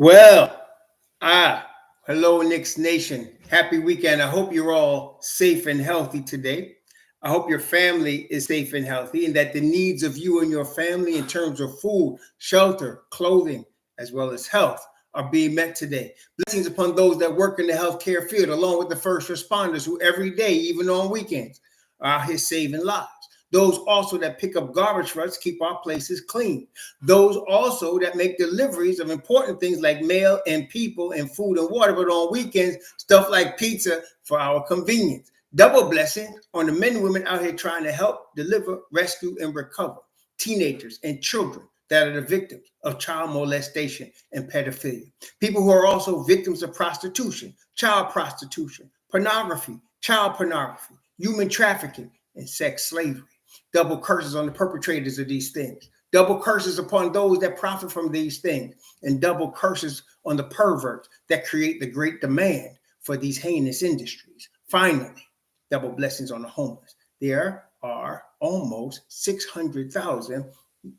Well, hello, Knicks Nation. Happy weekend. I hope you're all safe and healthy today. I hope your family is safe and healthy and that the needs of you and your family in terms of food, shelter, clothing, as well as health are being met today. Blessings upon those that work in the healthcare field, along with the first responders who every day, even on weekends, are out here saving lives. Those also that pick up garbage for us, keep our places clean. Those also that make deliveries of important things like mail and people and food and water, but on weekends, stuff like pizza for our convenience. Double blessing on the men and women out here trying to help, deliver, rescue, and recover teenagers and children that are the victims of child molestation and pedophilia. People who are also victims of prostitution, child prostitution, pornography, child pornography, human trafficking, and sex slavery. Double curses on the perpetrators of these things. Double curses upon those that profit from these things. And double curses on the perverts that create the great demand for these heinous industries. Finally, double blessings on the homeless. There are almost 600,000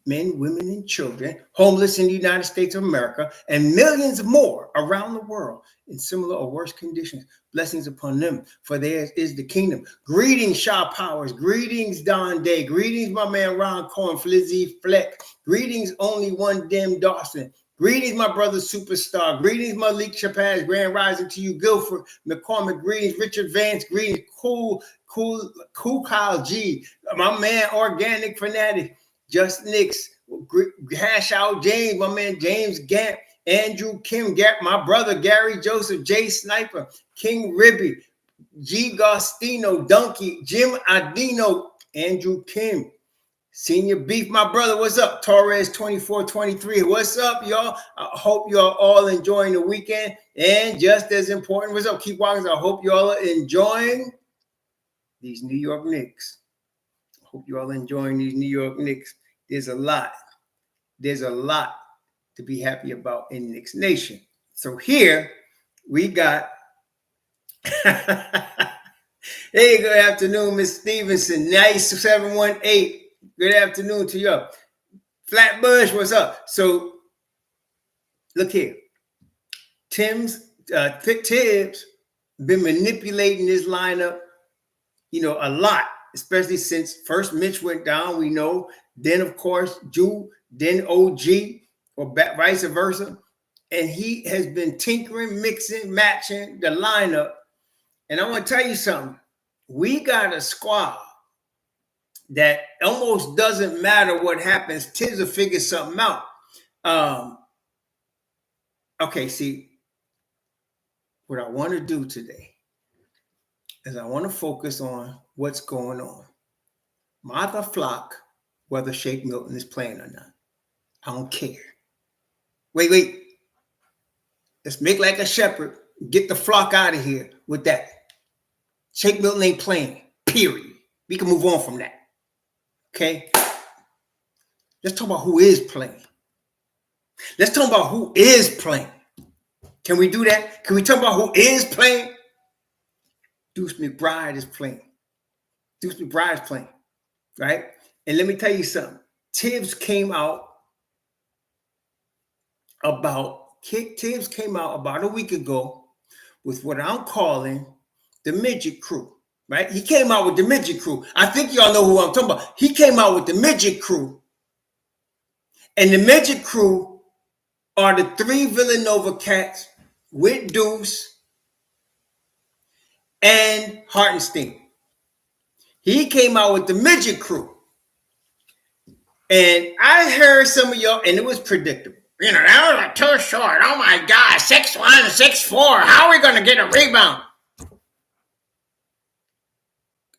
men, women, and children homeless in the United States of America, and millions more around the world in similar or worse conditions. Blessings upon them, for theirs is the kingdom. Greetings, Shaw Powers. Greetings, Don Day. Greetings, my man Ron Cohen, Flizzy Fleck. Greetings, Only One Dim Dawson. Greetings, my brother Superstar. Greetings, Malik Shabazz. Grand rising to you, Guilford McCormick. Greetings, Richard Vance. Greetings, Cool Kyle G. My man Organic Fanatic. Just Knicks, Hash Out James, my man James Gant, Andrew Kim, my brother Gary Joseph, Jay Sniper, King Ribby, G Gostino, Donkey, Jim Adino, Andrew Kim, Senior Beef, my brother, what's up? Torres 2423, what's up, y'all? I hope y'all all enjoying the weekend. And just as important, what's up, Keep Walking? I hope y'all are enjoying these New York Knicks. I hope you all enjoying these New York Knicks. There's a lot to be happy about in Knicks Nation. So here we got, hey, good afternoon, Miss Stevenson. Nice 718. Good afternoon to you. Flatbush, what's up? So look here. Tibs been manipulating this lineup, a lot, especially since first Mitch went down, we know. Then, of course, Jew, then OG, or vice versa. And he has been tinkering, mixing, matching the lineup. And I want to tell you something. We got a squad that almost doesn't matter what happens. Tibs will figure something out. Okay, see, what I want to do today is I want to focus on what's going on. Mother flock, whether Shake Milton is playing or not. I don't care. Wait. Let's make like a shepherd. Get the flock out of here with that. Shake Milton ain't playing, period. We can move on from that. Okay? Let's talk about who is playing. Let's talk about who is playing. Can we do that? Can we talk about who is playing? Deuce McBride is playing. Deuce McBride is playing, right? And let me tell you something. Tibs came out about a week ago with what I'm calling the Midget crew, right? He came out with the Midget crew. I think y'all know who I'm talking about. He came out with the Midget crew. And the Midget crew are the 3 Villanova cats with Deuce and Hartenstein. He came out with the Midget crew. And I heard some of y'all, and it was predictable. That was too short. Oh my God, 6'1", 6'4". How are we going to get a rebound?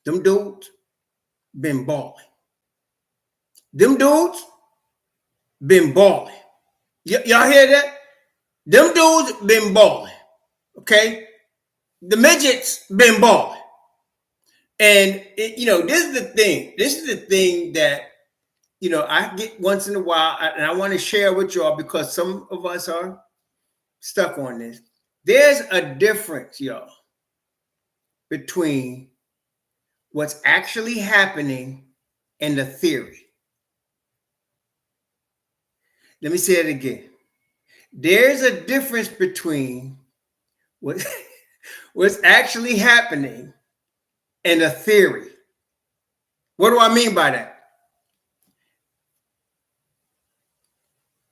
Them dudes been balling. Y'all hear that? Them dudes been balling. Okay? The midgets been balling. And, this is the thing. This is the thing that, I get once in a while, and I want to share with y'all because some of us are stuck on this. There's a difference, y'all, between what's actually happening and the theory. Let me say it again. There's a difference between what, what's actually happening and a theory. What do I mean by that?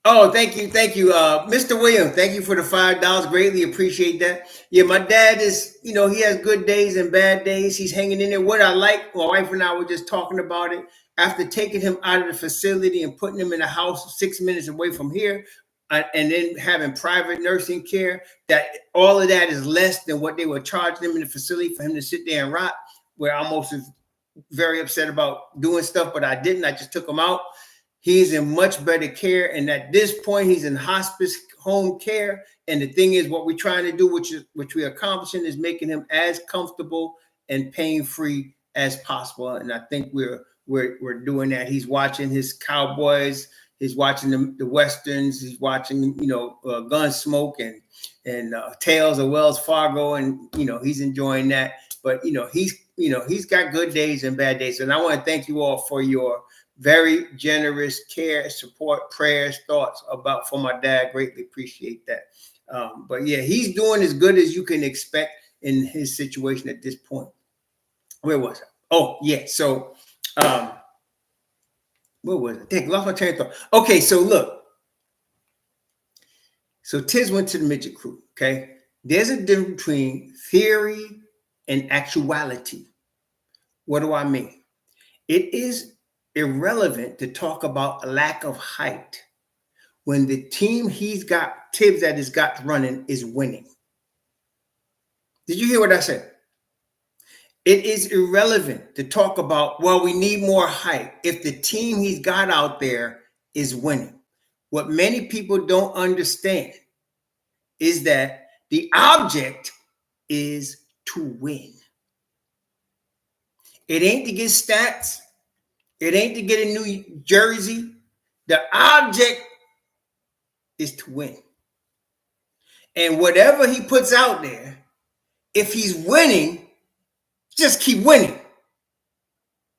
Oh, thank you, Mr. Williams. Thank you for the $5. Greatly appreciate that. Yeah, my dad is, he has good days and bad days. He's hanging in there. What I like, my wife and I were just talking about it. After taking him out of the facility and putting him in a house 6 minutes away from here, and then having private nursing care, that all of that is less than what they were charging him in the facility for him to sit there and rot. Where I almost was very upset about doing stuff, but I didn't. I just took him out. He's in much better care, and at this point, he's in hospice home care. And the thing is, what we're trying to do, which we're accomplishing, is making him as comfortable and pain-free as possible. And I think we're doing that. He's watching his Cowboys, he's watching the Westerns, he's watching Gunsmoke and Tales of Wells Fargo, and he's enjoying that. But he's got good days and bad days. And I want to thank you all for your very generous care, support, prayers, thoughts for my dad. Greatly appreciate that. But yeah, he's doing as good as you can expect in his situation at this point. Where was I? Oh, yeah. So, what was it? Dang, lost my train of thought. Okay, so look. So Tibs went to the Midget crew, okay? There's a difference between theory and actuality. What do I mean? It is irrelevant to talk about a lack of height when the team he's got, Tibs that has got running, is winning. Did you hear what I said? It is irrelevant to talk about, well, we need more height if the team he's got out there is winning. What many people don't understand is that the object is to win. It ain't to get stats. It ain't to get a new jersey. The object is to win. And whatever he puts out there, if he's winning, just keep winning.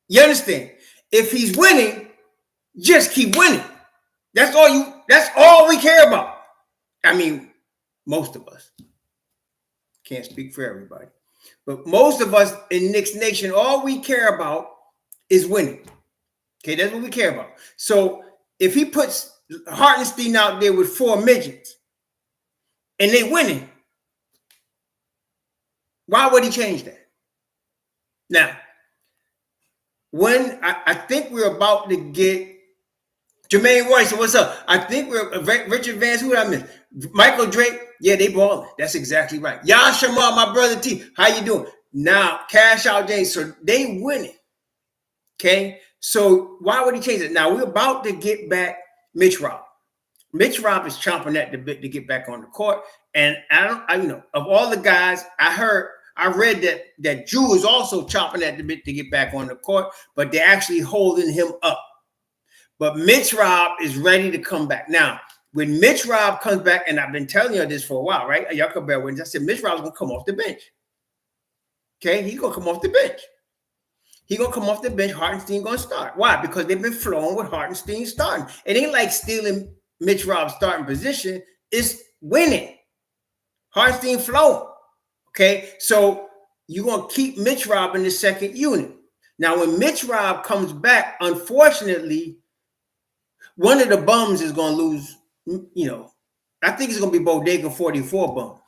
You understand? If he's winning, just keep winning. That's all we care about. I mean, most of us. Can't speak for everybody. But most of us in Knicks Nation, all we care about is winning. Okay, that's what we care about. So if he puts Hartenstein out there with 4 midgets and they winning, why would he change that? Now, when I think we're about to get Jermaine Royce, what's up? I think we're Richard Vance. Who did I miss? Michael Drake. Yeah, they balling. That's exactly right. Yan Shamar, my brother T. How you doing? Now, Cash Out James. So they winning. Okay. So why would he change it? Now we're about to get back MitchRob. MitchRob is chomping at the bit to get back on the court. And of all the guys, I read that Drew is also chomping at the bit to get back on the court, but they're actually holding him up. But MitchRob is ready to come back. Now, when MitchRob comes back, and I've been telling you this for a while, right? Y'all can bear witness. I said MitchRob's gonna come off the bench. Okay, he's gonna come off the bench. He's going to come off the bench. Hartenstein going to start. Why? Because they've been flowing with Hartenstein starting. It ain't like stealing MitchRob's starting position. It's winning. Hartenstein flowing. Okay? So you're going to keep MitchRob in the second unit. Now, when MitchRob comes back, unfortunately, one of the bums is going to lose, I think it's going to be Bodega 44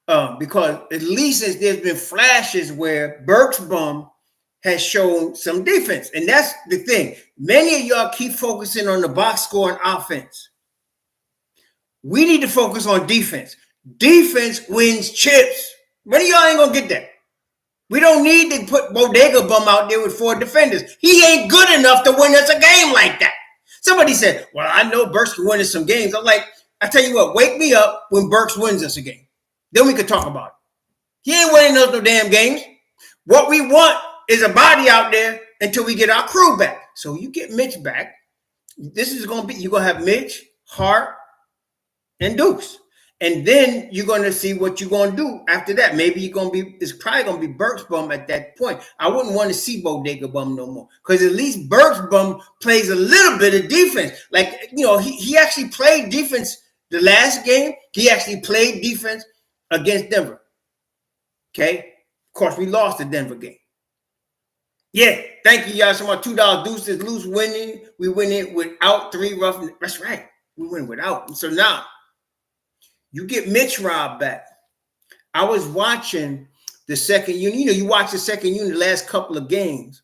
bum. Because at least there's been flashes where Burke's bum has shown some defense. And that's the thing. Many of y'all keep focusing on the box score and offense. We need to focus on defense. Defense wins chips. Many of y'all ain't going to get that. We don't need to put Bodega bum out there with 4 defenders. He ain't good enough to win us a game like that. Somebody said, well, I know Burks can win us some games. I'm like, I tell you what, wake me up when Burks wins us a game. Then we could talk about it. He ain't winning us no damn games. What we want is a body out there until we get our crew back. So you get Mitch back. This is going to be, you're going to have Mitch, Hart, and Deuce. And then you're going to see what you're going to do after that. Maybe it's probably going to be Burks bum at that point. I wouldn't want to see Bodega bum no more. Because at least Burks bum plays a little bit of defense. Like, he actually played defense The last game, he actually played defense against Denver. Okay? Of course, we lost the Denver game. Yeah, thank you, y'all. So my $2 Deuces loose winning. We win it without 3 rough. That's right. We win without. So now, you get MitchRob back. I was watching the second unit. You know, you watch the second unit the last couple of games,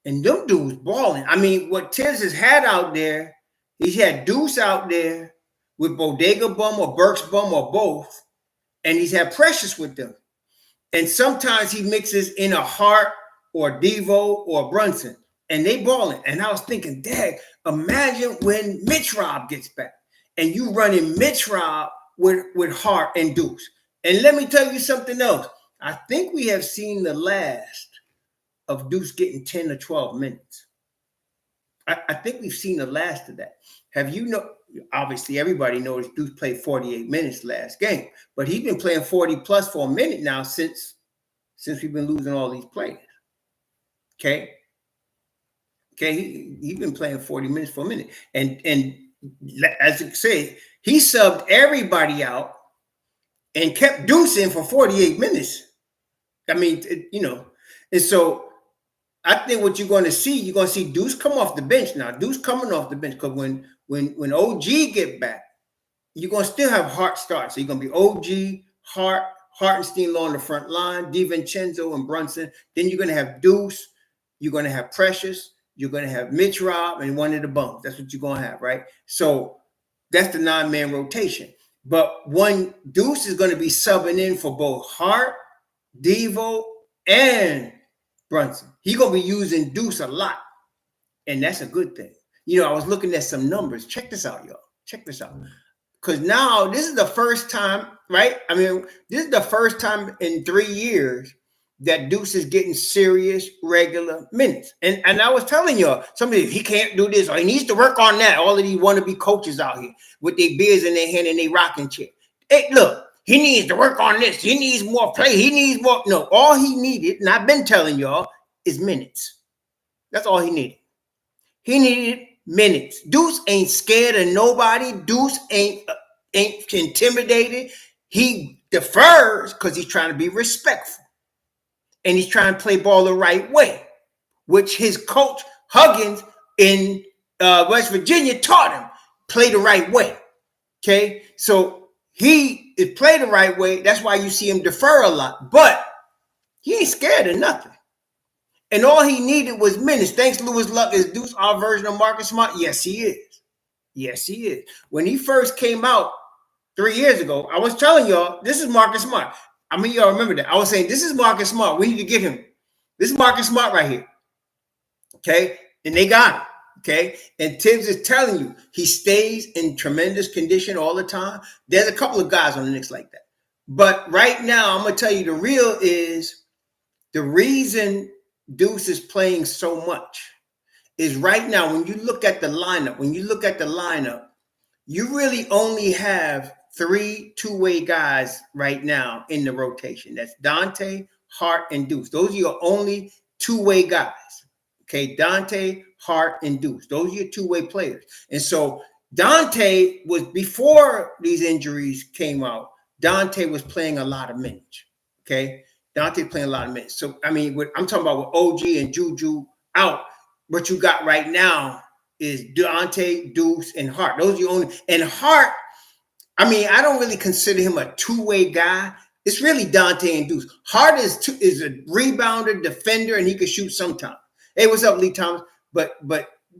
and them dudes balling. I mean, what Tibs has had out there, he's had Deuce out there with Bodega Bum or Burks Bum or both, and he's had Precious with them. And sometimes he mixes in a Hart or Devo or Brunson, and they balling. And I was thinking, Dad, imagine when MitchRob gets back, and you running MitchRob with Hart and Deuce. And let me tell you something else. I think we have seen the last of Deuce getting 10 or 12 minutes. I think we've seen the last of that. Have you know? Obviously, everybody knows Deuce played 48 minutes last game, but he's been playing 40 plus for a minute now since we've been losing all these players. Okay, he's been playing 40 minutes for a minute, and as I say, he subbed everybody out and kept Deuce in for 48 minutes. I mean, and so I think what you're going to see Deuce come off the bench now. Deuce coming off the bench because when OG get back, you're going to still have Hart start. So you're going to be OG, Hart, Hartenstein on the front line, DiVincenzo and Brunson. Then you're going to have Deuce. You're going to have Precious. You're going to have MitchRob and one of the bums. That's what you're going to have, right? So that's the 9-man rotation. But one Deuce is going to be subbing in for both Hart, Devo, and Brunson. He's going to be using Deuce a lot. And that's a good thing. I was looking at some numbers. Check this out, y'all. Check this out. Because now this is the first time, right? I mean, this is the first time in 3 years that Deuce is getting serious, regular minutes. And I was telling y'all, somebody, he can't do this or he needs to work on that. All of these wannabe coaches out here with their beers in their hand and they rocking chair. Hey, look, he needs to work on this. He needs more play. He needs more. No, all he needed, and I've been telling y'all, is minutes. That's all he needed. He needed minutes. Deuce ain't scared of nobody. Deuce ain't intimidated. He defers because he's trying to be respectful. And he's trying to play ball the right way, which his coach, Huggins, in West Virginia taught him. Play the right way. Okay? So he is play the right way. That's why you see him defer a lot. But he ain't scared of nothing. And all he needed was minutes. Thanks, Lewis Luck. Is Deuce our version of Marcus Smart? Yes, he is. Yes, he is. When he first came out 3 years ago, I was telling y'all, this is Marcus Smart. I mean, y'all remember that. I was saying, this is Marcus Smart. We need to get him. This is Marcus Smart right here. Okay? And they got him. Okay? And Tibs is telling you, he stays in tremendous condition all the time. There's a couple of guys on the Knicks like that. But right now, I'm going to tell you the real is the reason Deuce is playing so much is right now, when you look at the lineup, you really only have 3 two-way guys right now in the rotation. That's Dante, Hart, and Deuce. Those are your only two-way guys. Okay, Dante, Hart, and Deuce. Those are your two-way players. And so Dante was, before these injuries came out, Dante was playing a lot of minutes. Okay, Dante playing a lot of minutes. So, I mean, I'm talking about with OG and Juju out, what you got right now is Dante, Deuce, and Hart. Those are your only. And Hart, I mean, I don't really consider him a two-way guy. It's really Dante and Deuce. Hart is a rebounder, defender, and he can shoot sometimes. Hey, what's up, Lee Thomas? But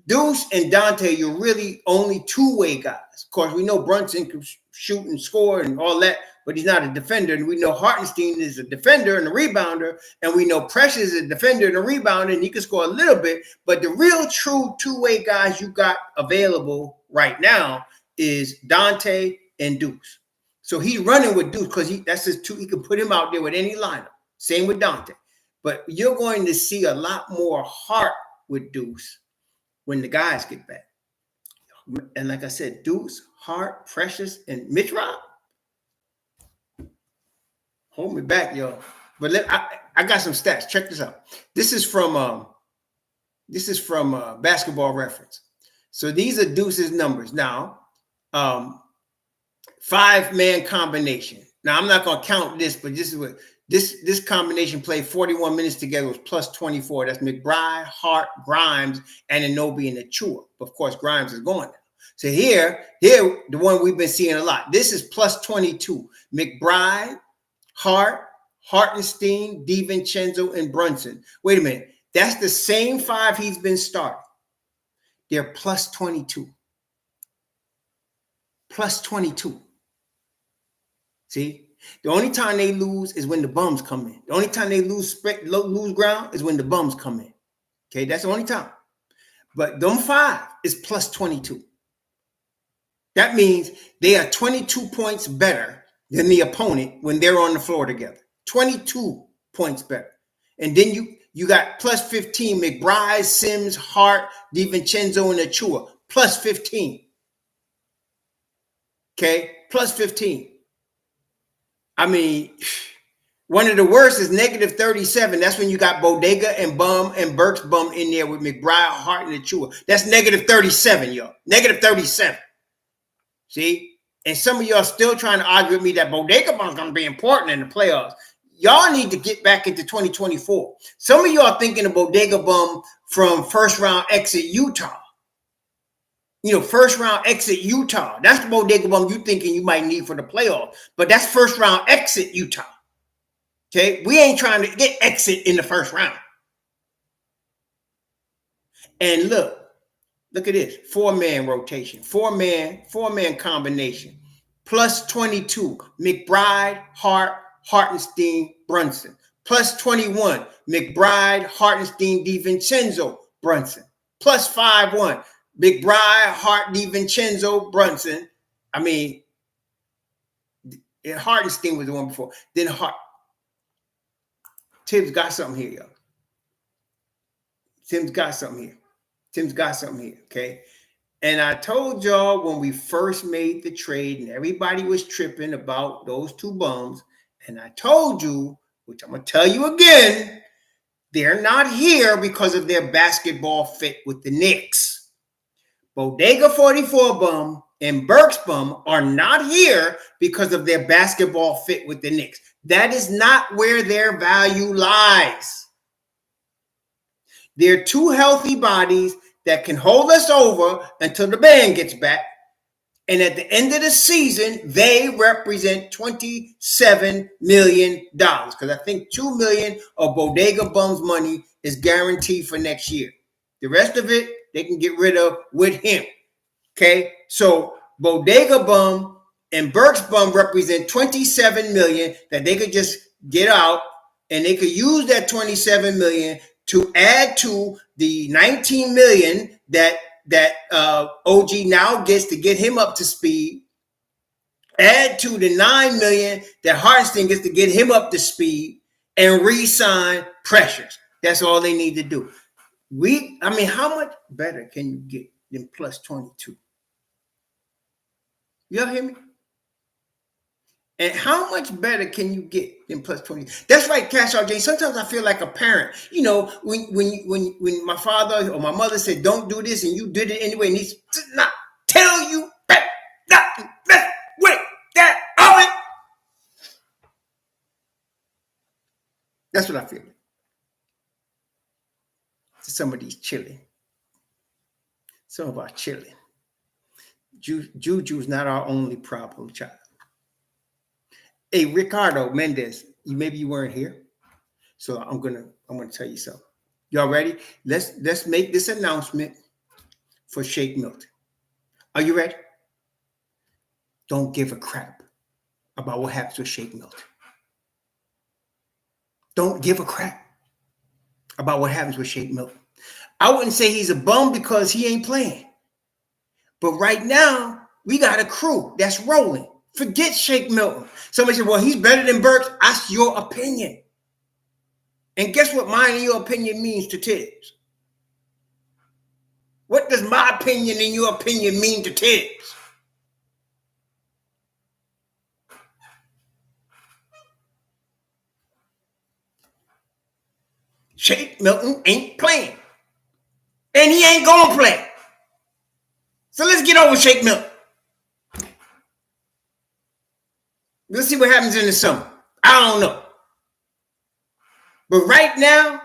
Deuce and Dante, you're really only two-way guys. Of course, we know Brunson can shoot and score and all that, but he's not a defender. And we know Hartenstein is a defender and a rebounder, and we know Precious is a defender and a rebounder, and he can score a little bit. But the real true two-way guys you got available right now is Dante and Deuce. So he's running with Deuce because that's his two. He can put him out there with any lineup. Same with Dante. But you're going to see a lot more Hart with Deuce when the guys get back. And like I said, Deuce, Hart, Precious, and MitchRob. Hold me back, y'all. But I got some stats. Check this out. This is from Basketball Reference. So these are Deuce's numbers. Now, 5-man combination. Now, I'm not going to count this, but this is what this combination played 41 minutes together was plus 24. That's McBride, Hart, Grimes, and Anunoby and Achua. Of course, Grimes is going now. So here, the one we've been seeing a lot. This is plus 22. McBride, Hart, Hartenstein, DiVincenzo, and Brunson. Wait a minute. That's the same 5 he's been starting. They're plus 22. Plus 22. See? The only time they lose is when the bums come in. The only time they lose ground is when the bums come in. Okay, that's the only time. But them 5 is plus 22. That means they are 22 points better than the opponent when they're on the floor together. 22 points better. And then you got plus 15, McBride, Sims, Hart, DiVincenzo, and Achua. Plus 15. Okay, plus 15. I mean, one of the worst is negative 37. That's when you got Bodega and Bum and Burks Bum in there with McBride, Hart, and Achua. That's negative 37, y'all. Negative 37. See? And some of y'all still trying to argue with me that Bodega Bum is going to be important in the playoffs. Y'all need to get back into 2024. Some of y'all thinking of Bodega Bum from first round exit Utah. You know, first round exit Utah. That's the Bodega Bum you thinking you might need for the playoffs. But that's first round exit Utah. Okay? We ain't trying to get exit in the first round. And look at this. 4-man rotation. 4-man combination. Plus 22. McBride, Hart, Hartenstein, Brunson. Plus 21. McBride, Hartenstein, DiVincenzo, Brunson. Plus 5-1. McBride, Hart, DiVincenzo, Brunson. I mean, Hartenstein was the one before. Then Hart. Tibs got something here, y'all. Tim's got something here, okay? And I told y'all when we first made the trade and everybody was tripping about those 2 bums, and I told you, which I'm going to tell you again, they're not here because of their basketball fit with the Knicks. Bodega 44 Bum and Burks Bum are not here because of their basketball fit with the Knicks. That is not where their value lies. They're 2 healthy bodies that can hold us over until the band gets back. And at the end of the season, they represent $27 million. Because I think $2 million of Bodega Bum's money is guaranteed for next year. The rest of it, they can get rid of with him. Okay? So Bodega Bum and Burks Bum represent $27 million that they could just get out, and they could use that $27 million to add to the $19 million that OG now gets to get him up to speed. Add to the $9 million that Hartenstein gets to get him up to speed, and re-sign Precious. That's all they need to do. How much better can you get than plus 22? Y'all hear me? And how much better can you get than plus 20? That's right, Cash Out Jay. Sometimes I feel like a parent. You know, when my father or my mother said, don't do this, and you did it anyway, and he's not tell you that wait, that of it. That's what I feel. Some of these chilling. Some of our chilling. Juju's not our only problem child. Hey, Ricardo Mendez, maybe you weren't here, so I'm gonna tell you something. Y'all ready? Let's make this announcement for Shake Milton. Are you ready? Don't give a crap about what happens with Shake Milton. Don't give a crap about what happens with Shake Milton. I wouldn't say he's a bum because he ain't playing. But right now, we got a crew that's rolling. Forget Shake Milton. Somebody said, well, he's better than Burks. That's your opinion. And guess what mine and your opinion means to Tibs? What does my opinion and your opinion mean to Tibs? Shake Milton ain't playing. And he ain't gonna play. So let's get over Shake Milton. We'll see what happens in the summer. I don't know. But right now,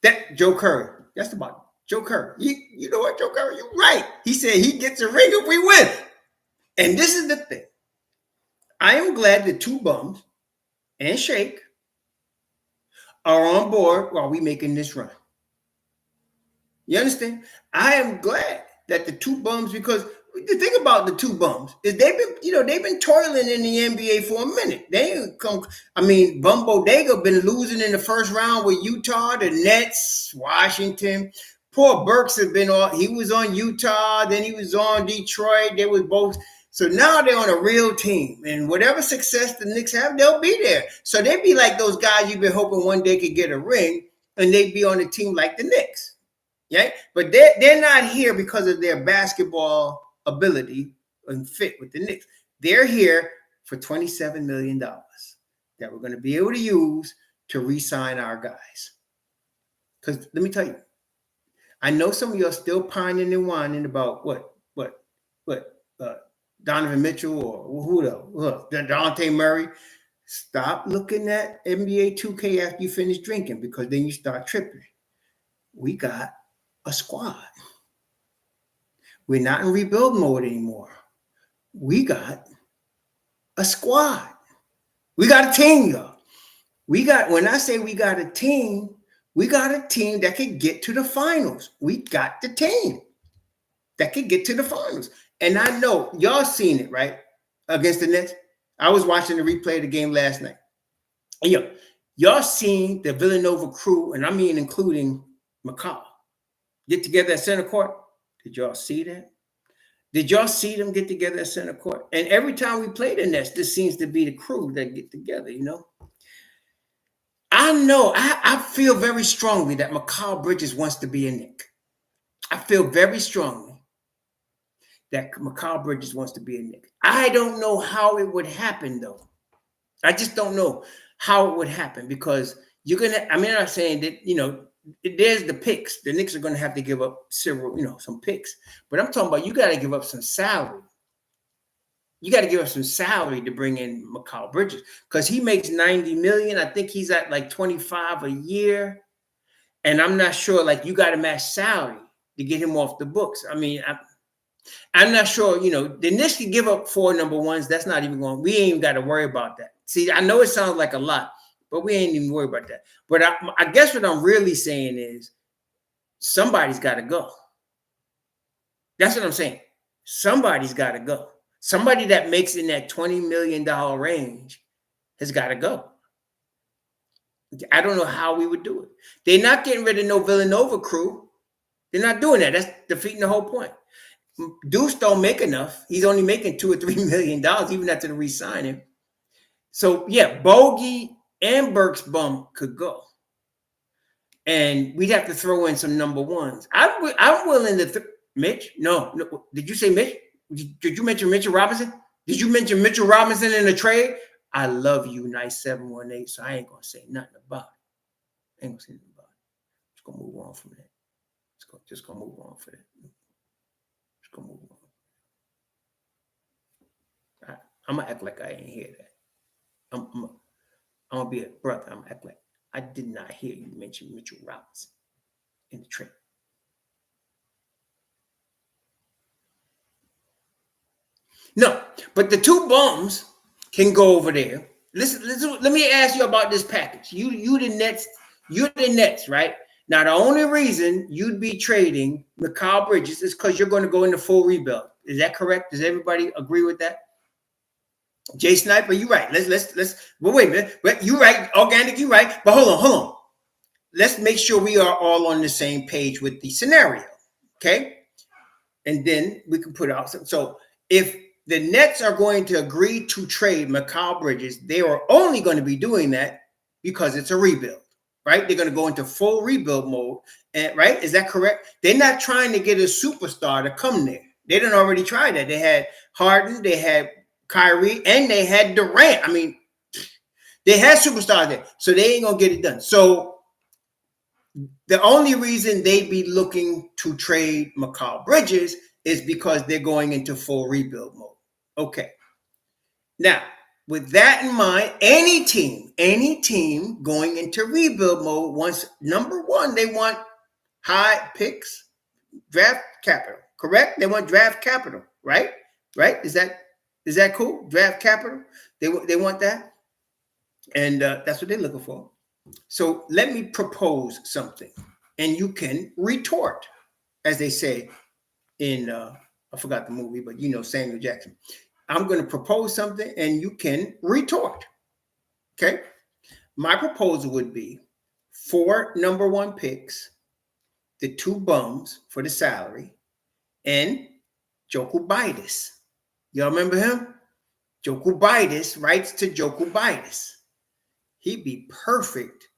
that Joe Curry, that's about Joe Curry. You know what, Joe Curry, you're right. He said he gets a ring if we win. And this is the thing. I am glad the two bums and Shake are on board while we making this run. You understand? I am glad that the two bums, because the thing about the two bums is they've been toiling in the NBA for a minute. They ain't come. I mean, Bum Bodega been losing in the first round with Utah, the Nets, Washington. Poor Burks have been on. He was on Utah, then he was on Detroit. They was both. So now they're on a real team, and whatever success the Knicks have, they'll be there. So they'd be like those guys you've been hoping one day could get a ring, and they'd be on a team like the Knicks. Yeah, but they're not here because of their basketball ability and fit with the Knicks. They're here for $27 million that we're going to be able to use to re-sign our guys. Because let me tell you, I know some of you are still pining and whining about what Donovan Mitchell or who else? Dejounte Murray. Stop looking at NBA 2K after you finish drinking, because then you start tripping. We got a squad. We're not in rebuild mode anymore. We got a squad. We got a team, y'all. When I say we got a team that could get to the finals. We got the team that could get to the finals. And I know y'all seen it, right? Against the Nets. I was watching the replay of the game last night. And y'all seen the Villanova crew, and I mean including Mikal, get together at center court. Did y'all see that? Did y'all see them get together at center court? And every time we play the Nets, this seems to be the crew that get together, I know, I feel very strongly that Mikal Bridges wants to be a Knick. I feel very strongly that Mikal Bridges wants to be a Knick. I don't know how it would happen, though. I just don't know how it would happen, because I'm not saying that, there's the picks. The Knicks are going to have to give up some picks. But I'm talking about you got to give up some salary. You got to give up some salary to bring in Mikal Bridges, because he makes $90 million. I think he's at like 25 a year. And I'm not sure, you got to match salary to get him off the books. I mean, I'm not sure, the Knicks can give up 4 number ones. That's not even going, we ain't even got to worry about that. See, I know it sounds like a lot, but we ain't even worried about that. But I guess what I'm really saying is somebody's got to go. That's what I'm saying. Somebody's got to go. Somebody that makes in that $20 million range has got to go. I don't know how we would do it. They're not getting rid of no Villanova crew. They're not doing that. That's defeating the whole point. Deuce don't make enough. He's only making $2 or $3 million even after the re-signing. So yeah, Bogey and Burks bum could go, and we'd have to throw in some number ones. I'm willing to. Mitch? No. Did you say Mitch? Did you mention Mitchell Robinson? Did you mention Mitchell Robinson in the trade? I love you, nice 718. So I ain't gonna say nothing about it. Just gonna move on from that. Just gonna move on for that. Just gonna move on. I'm gonna act like I ain't hear that. I'm gonna be a brother. I'm gonna act like I did not hear you mention Mitchell Robinson in the trade. No, but the two bums can go over there. Listen, let me ask you about this package. You the Nets, right? Now, the only reason you'd be trading Mikal Bridges is because you're going to go into full rebuild. Is that correct? Does everybody agree with that? Jay Sniper, you right. Let's but wait a minute. You right, Organic, you right. But hold on. Let's make sure we are all on the same page with the scenario. Okay. And then we can put out some. So if the Nets are going to agree to trade Mikal Bridges, they are only going to be doing that because it's a rebuild, right? They're going to go into full rebuild mode, and right? Is that correct? They're not trying to get a superstar to come there. They didn't already try that. They had Harden, they had Kyrie, and they had Durant. I mean, they had superstars there, so they ain't gonna get it done. So the only reason they'd be looking to trade Mikal Bridges is because they're going into full rebuild mode. Okay. Now, with that in mind, any team going into rebuild mode wants, number one, they want high picks, draft capital. Correct? They want draft capital, right? Right? Is that cool? Draft capital. They want that, and that's what they're looking for. So let me propose something, and you can retort, as they say in I forgot the movie, but you know Samuel Jackson. I'm going to propose something, and you can retort. Okay. My proposal would be 4 number 1 picks, the 2 bums for the salary, and Jokubitis. Y'all remember him? Jokubitis, rights to Jokubitis. He'd be perfect.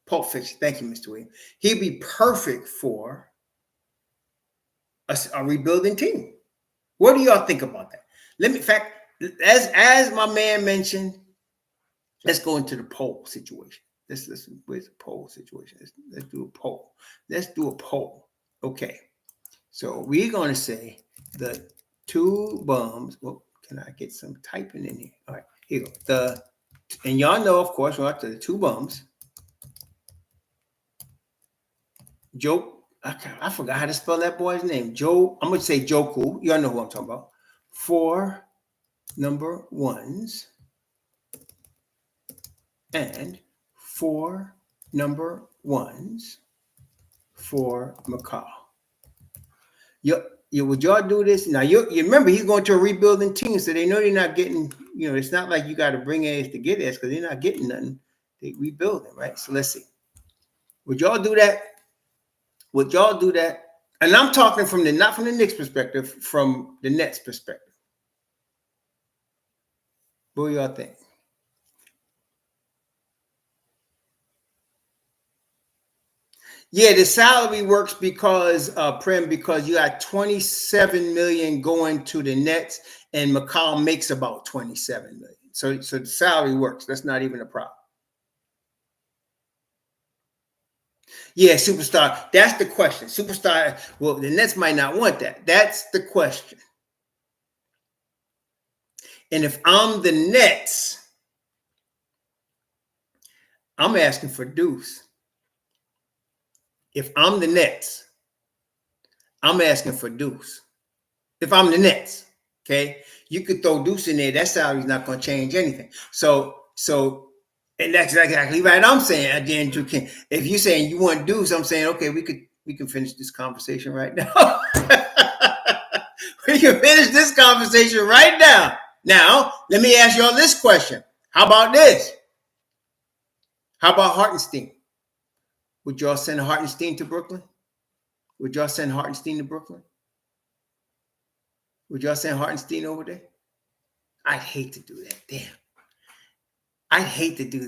Pulp Fiction. Thank you, Mr. Williams. He'd be perfect for a rebuilding team. What do y'all think about that? In fact, as my man mentioned, let's go into the poll situation. Where's the poll situation? Let's do a poll. Let's do a poll. Okay. So we're going to say the 2 bums. Well, can I get some typing in here? All right, here we go. And y'all know, of course, we're after the 2 bums. I forgot how to spell that boy's name. I'm going to say Joku. Y'all know who I'm talking about. 4 number 1s and 4 number 1s for Mikal. Would y'all do this? Now, you remember, he's going to a rebuilding team, so they know they're not getting, it's not like you got to bring ass to get ass because they're not getting nothing. They rebuilding, right? So let's see. Would y'all do that? Would y'all do that? And I'm talking not from the Knicks perspective, from the Nets perspective. What do y'all think? Yeah, the salary works because because you got 27 million going to the Nets, and Mikal makes about 27 million. So the salary works. That's not even a problem. Yeah, superstar. That's the question. Superstar. Well, the Nets might not want that. That's the question. And if I'm the Nets, I'm asking for Deuce. If I'm the Nets, I'm asking for Deuce. If I'm the Nets, okay, you could throw Deuce in there. That salary's not going to change anything. So, and that's exactly right. I'm saying at the end, if you're saying you want Deuce, I'm saying okay, we can finish this conversation right now. We can finish this conversation right now. Now, let me ask y'all this question. How about this? How about Hartenstein? Would y'all send Hartenstein to Brooklyn? Would y'all send Hartenstein to Brooklyn? Would y'all send Hartenstein over there? I'd hate to do that. Damn. I'd hate to do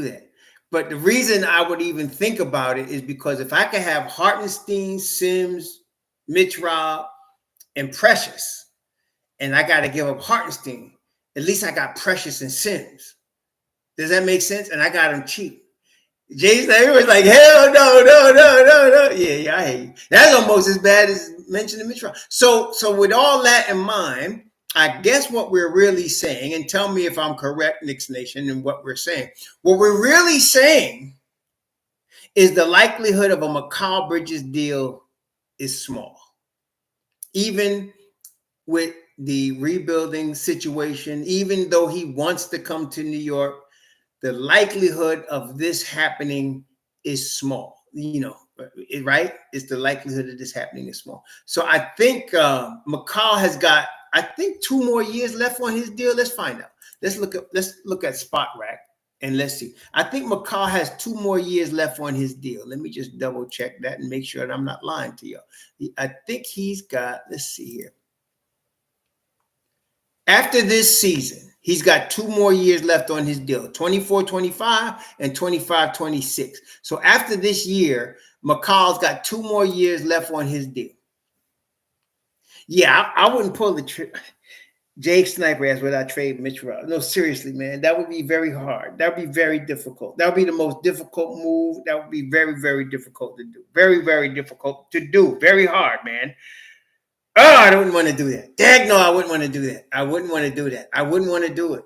that. But the reason I would even think about it is because if I could have Hartenstein, Sims, MitchRob, and Precious, and I got to give up Hartenstein, at least I got Precious and Sims. Does that make sense? And I got them cheap. Jason was like, hell no. Yeah, I hate you. That's almost as bad as mentioning MitchRob. So with all that in mind, I guess what we're really saying, and tell me if I'm correct, Knicks Nation, in what we're saying. What we're really saying is the likelihood of a Mikal Bridges deal is small. Even with the rebuilding situation, even though he wants to come to New York, the likelihood of this happening is small, right? It's the likelihood of this happening is small. So I think Mikal has got, 2 more years left on his deal. Let's find out. Let's look at Spot Rack and let's see. I think Mikal has 2 more years left on his deal. Let me just double check that and make sure that I'm not lying to you. I think he's got, let's see here. After this season, he's got 2 more years left on his deal, 24-25 and 25-26. So after this year, Mikal's got 2 more years left on his deal. Yeah, I wouldn't pull the trick. Jake Sniper asked, would I trade MitchRob? No, seriously, man. That would be very hard. That would be very difficult. That would be the most difficult move. That would be very, very difficult to do. Very, very difficult to do. Very hard, man. I don't want to do that. Dag, no, I wouldn't want to do that. I wouldn't want to do that. I wouldn't want to do it.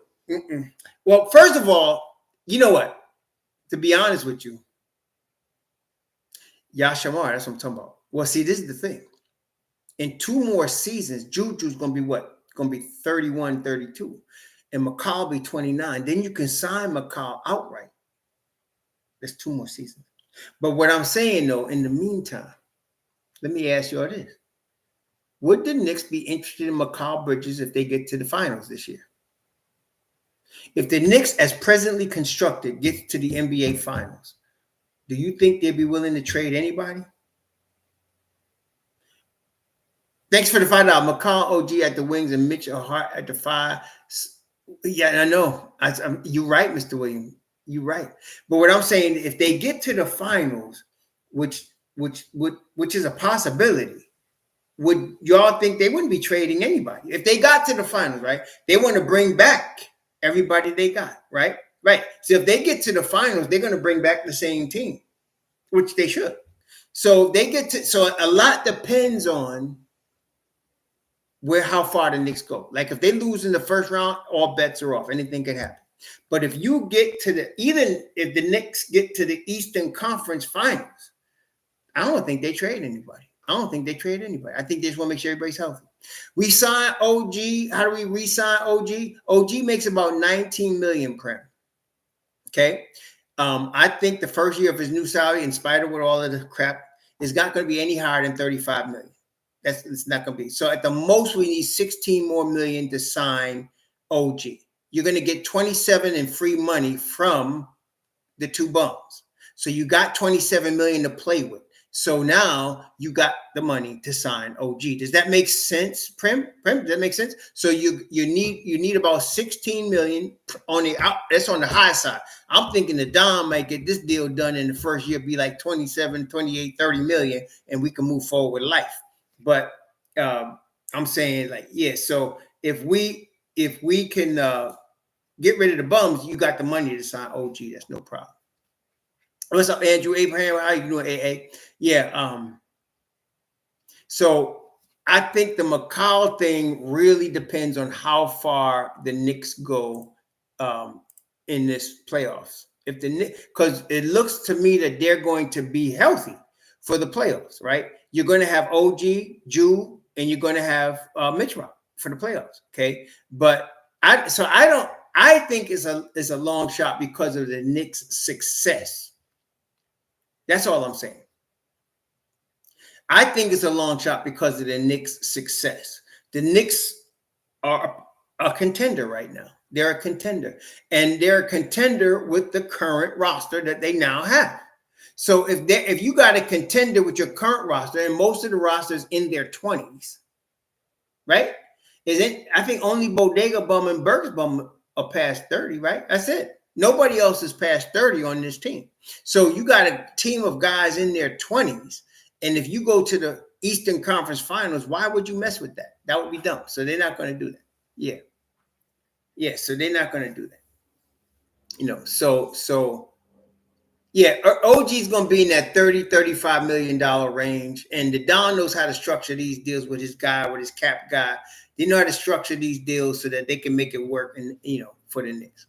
Well, first of all, you know what? To be honest with you, Yashamar, that's what I'm talking about. Well, see, this is the thing. In 2 more seasons, Juju's going to be what? Going to be 31, 32. And Mikal be 29. Then you can sign Mikal outright. That's 2 more seasons. But what I'm saying, though, in the meantime, let me ask you all this. Would the Knicks be interested in Mikal Bridges if they get to the finals this year? If the Knicks, as presently constructed, gets to the NBA finals, do you think they'd be willing to trade anybody? Thanks for the $5. Mikal OG at the wings and Mitch Hart at the 5. Yeah, I know. You're right, Mr. Williams. You're right. But what I'm saying, if they get to the finals, which is a possibility, would y'all think they wouldn't be trading anybody? If they got to the finals, right? They want to bring back everybody they got, right? Right. So if they get to the finals, they're going to bring back the same team, which they should. So a lot depends on how far the Knicks go. Like if they lose in the first round, all bets are off. Anything can happen. But if you get to even if the Knicks get to the Eastern Conference Finals, I don't think they trade anybody. I think they just want to make sure everybody's healthy. We sign OG. How do we re-sign OG? OG makes about $19 million per annum. Okay. I think the first year of his new salary, in spite of all of the crap, is not going to be any higher than $35 million. It's not going to be. So at the most, we need $16 more million to sign OG. You're going to get 27 in free money from the 2 bums. So you got 27 million to play with. So now you got the money to sign OG. Does that make sense, Prim? Does that make sense? So you need about 16 million on the out. That's on the high side. I'm thinking the Dom might get this deal done in the first year, be like 27, 28, 30 million, and we can move forward with life. But I'm saying like, yeah. So if we can get rid of the bums, you got the money to sign OG. That's no problem. What's up, Andrew Abraham? How you doing, AA? Yeah. So I think the Mikal thing really depends on how far the Knicks go in this playoffs. If the Knicks, because it looks to me that they're going to be healthy for the playoffs, right? You're going to have OG, Jew, and you're going to have MitchRob for the playoffs. Okay, but I think it's a long shot because of the Knicks' success. That's all I'm saying. I think it's a long shot because of the Knicks' success. The Knicks are a contender right now. They're a contender. And they're a contender with the current roster that they now have. So if you got a contender with your current roster, and most of the rosters in their 20s, right? I think only Bodega Bum and Burks Bum are past 30, right? That's it. Nobody else is past 30 on this team. So you got a team of guys in their 20s. And if you go to the Eastern Conference Finals, why would you mess with that? That would be dumb. So they're not going to do that. Yeah. Yeah. So they're not going to do that. You know, so yeah, OG is going to be in that $30-35 million range. And the Don knows how to structure these deals with his guy, with his cap guy. They know how to structure these deals so that they can make it work and, for the Knicks.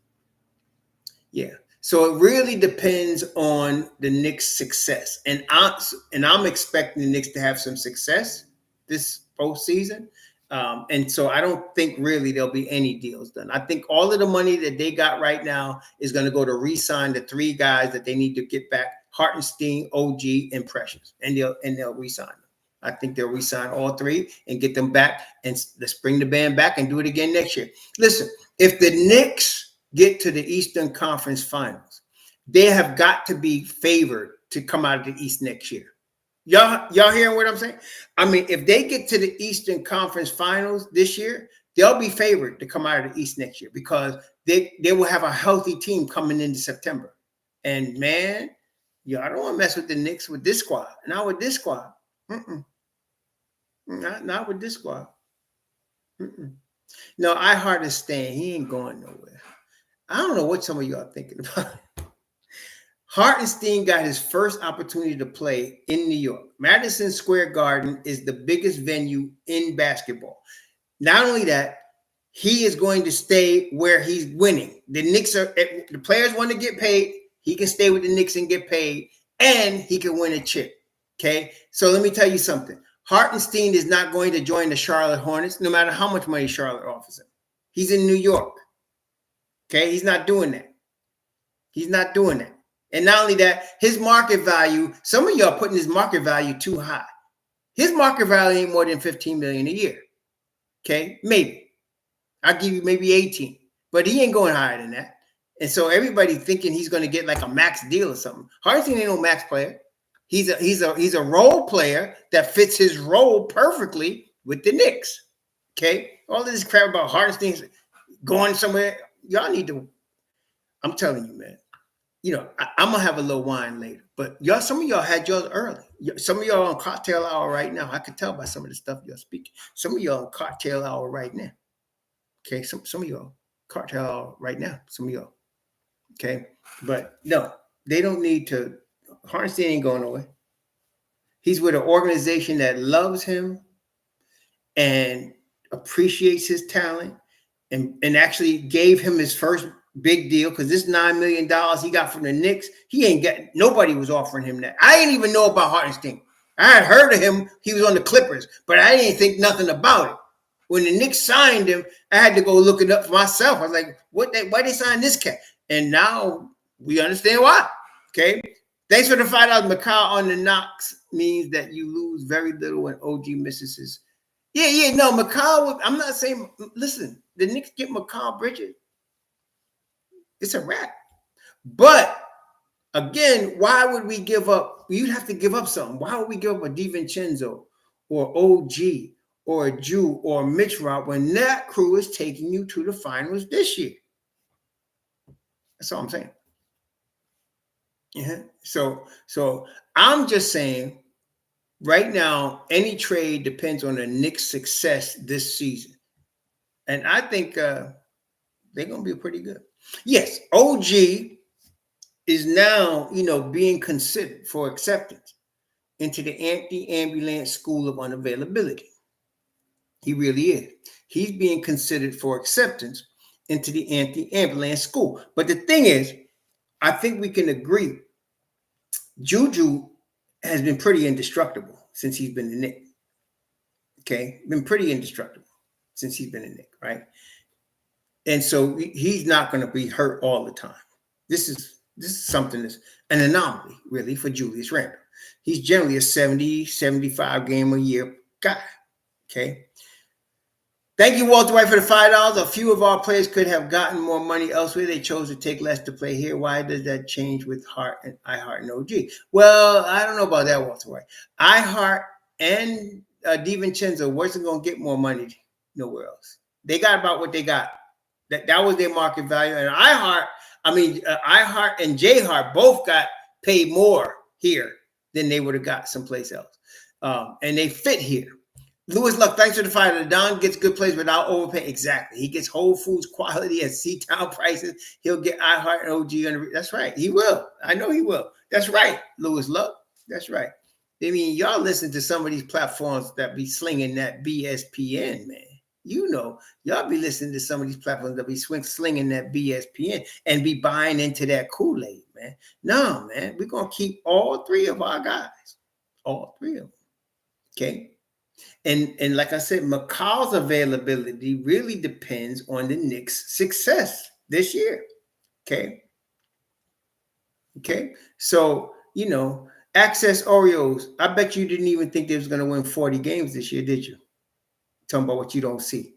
Yeah. So it really depends on the Knicks' success. And I'm expecting the Knicks to have some success this postseason. And so I don't think really there'll be any deals done. I think all of the money that they got right now is going to go to re-sign the 3 guys that they need to get back: Hartenstein, OG, and Precious. And they'll re-sign them. I think they'll re-sign all 3 and get them back. And let's bring the band back and do it again next year. Listen, if the Knicks get to the Eastern Conference Finals, they have got to be favored to come out of the East next year. Y'all hearing what I'm saying? I mean, if they get to the Eastern Conference Finals this year, they'll be favored to come out of the East next year because they will have a healthy team coming into September. And man, I don't want to mess with the Knicks with this squad. Not with this squad. Not with this squad. No, I hard to stand. He ain't going nowhere. I don't know what some of y'all are thinking about. Hartenstein got his first opportunity to play in New York. Madison Square Garden is the biggest venue in basketball. Not only that, he is going to stay where he's winning. The Knicks the players want to get paid. He can stay with the Knicks and get paid, and he can win a chip. Okay, so let me tell you something. Hartenstein is not going to join the Charlotte Hornets, no matter how much money Charlotte offers him. He's in New York. Okay, he's not doing that. He's not doing that. And not only that, his market value, some of y'all putting his market value too high. His market value ain't more than $15 million a year. Okay, maybe. I'll give you maybe 18, but he ain't going higher than that. And so everybody thinking he's going to get like a max deal or something. Hartenstein ain't no max player. He's a role player that fits his role perfectly with the Knicks. Okay, all this crap about Hartenstein going somewhere, y'all need to. I'm telling you, man. You know, I'm gonna have a little wine later, but y'all, some of y'all had yours early. Some of y'all on cocktail hour right now. I can tell by some of the stuff y'all speaking. Some of y'all on cocktail hour right now. Okay, some of y'all cocktail hour right now. Some of y'all. Okay, but no, they don't need to. Hartenstein ain't going away. He's with an organization that loves him and appreciates his talent, and actually gave him his first big deal, because this $9 million he got from the Knicks, nobody was offering him that. I didn't even know about Hartenstein. I had heard of him. He was on the Clippers, but I didn't think nothing about it. When the Knicks signed him, I had to go look it up for myself. I was like, why they sign this cat? And now we understand why. Okay. Thanks for the $5. Mikal on the knocks means that you lose very little when OG misses his. Yeah, no, Mikal, I'm not saying, listen, the Knicks get Mikal Bridges. It's a wrap. But again, why would we give up? You'd have to give up something. Why would we give up a DiVincenzo or OG or a Jew or MitchRob when that crew is taking you to the finals this year? That's all I'm saying. Yeah. So I'm just saying right now, any trade depends on the Knicks' success this season. And I think they're going to be pretty good. Yes, OG is now, being considered for acceptance into the anti-ambulance school of unavailability. He really is. He's being considered for acceptance into the anti-ambulance school. But the thing is, I think we can agree, Juju has been pretty indestructible since he's been in Knick. Okay, been pretty indestructible since he's been in Knick, right? And so he's not going to be hurt all the time. This is something that's an anomaly, really, for Julius Randle. He's generally a 70, 75 game a year guy. Okay. Thank you, Walter White, for the $5. A few of our players could have gotten more money elsewhere. They chose to take less to play here. Why does that change with Hart and iHeart and OG? Well, I don't know about that, Walter White. iHeart and DiVincenzo wasn't going to get more money nowhere else. They got about what they got. That was their market value. And iHeart and JHeart both got paid more here than they would have got someplace else. And they fit here. Lewis Luck, thanks for the $5. Don gets good plays without overpaying. Exactly. He gets Whole Foods quality at C-Town prices. He'll get iHeart and OG. That's right. He will. I know he will. That's right, Lewis Luck. That's right. I mean, y'all listen to some of these platforms that be slinging that BSPN, man. Y'all be listening to some of these platforms that be slinging that BSPN and be buying into that Kool-Aid, man. No, man, we're going to keep all three of our guys. All three of them. Okay? And like I said, Mikal's availability really depends on the Knicks' success this year. Okay? Okay? So, Access Oreos, I bet you didn't even think they was going to win 40 games this year, did you? Talking about what you don't see.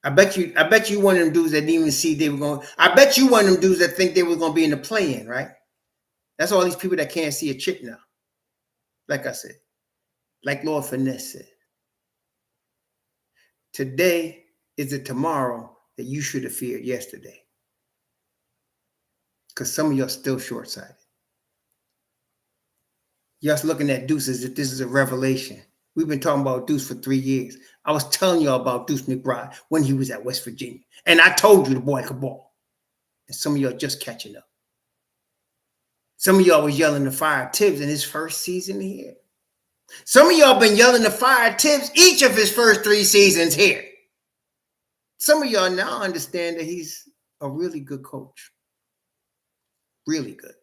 I bet you one of them dudes that didn't even see they were going. I bet you one of them dudes that think they were going to be in the play-in, right? That's all these people that can't see a chip now. Like I said, like Lord Finesse said, today is the tomorrow that you should have feared yesterday. Because some of y'all still short-sighted. Y'all looking at Deuce as if this is a revelation. We've been talking about Deuce for 3 years. I was telling y'all about Deuce McBride when he was at West Virginia. And I told you the boy could ball. And some of y'all just catching up. Some of y'all was yelling to fire Tibs in his first season here. Some of y'all been yelling to fire Tibs each of his first 3 seasons here. Some of y'all now understand that he's a really good coach. Really good.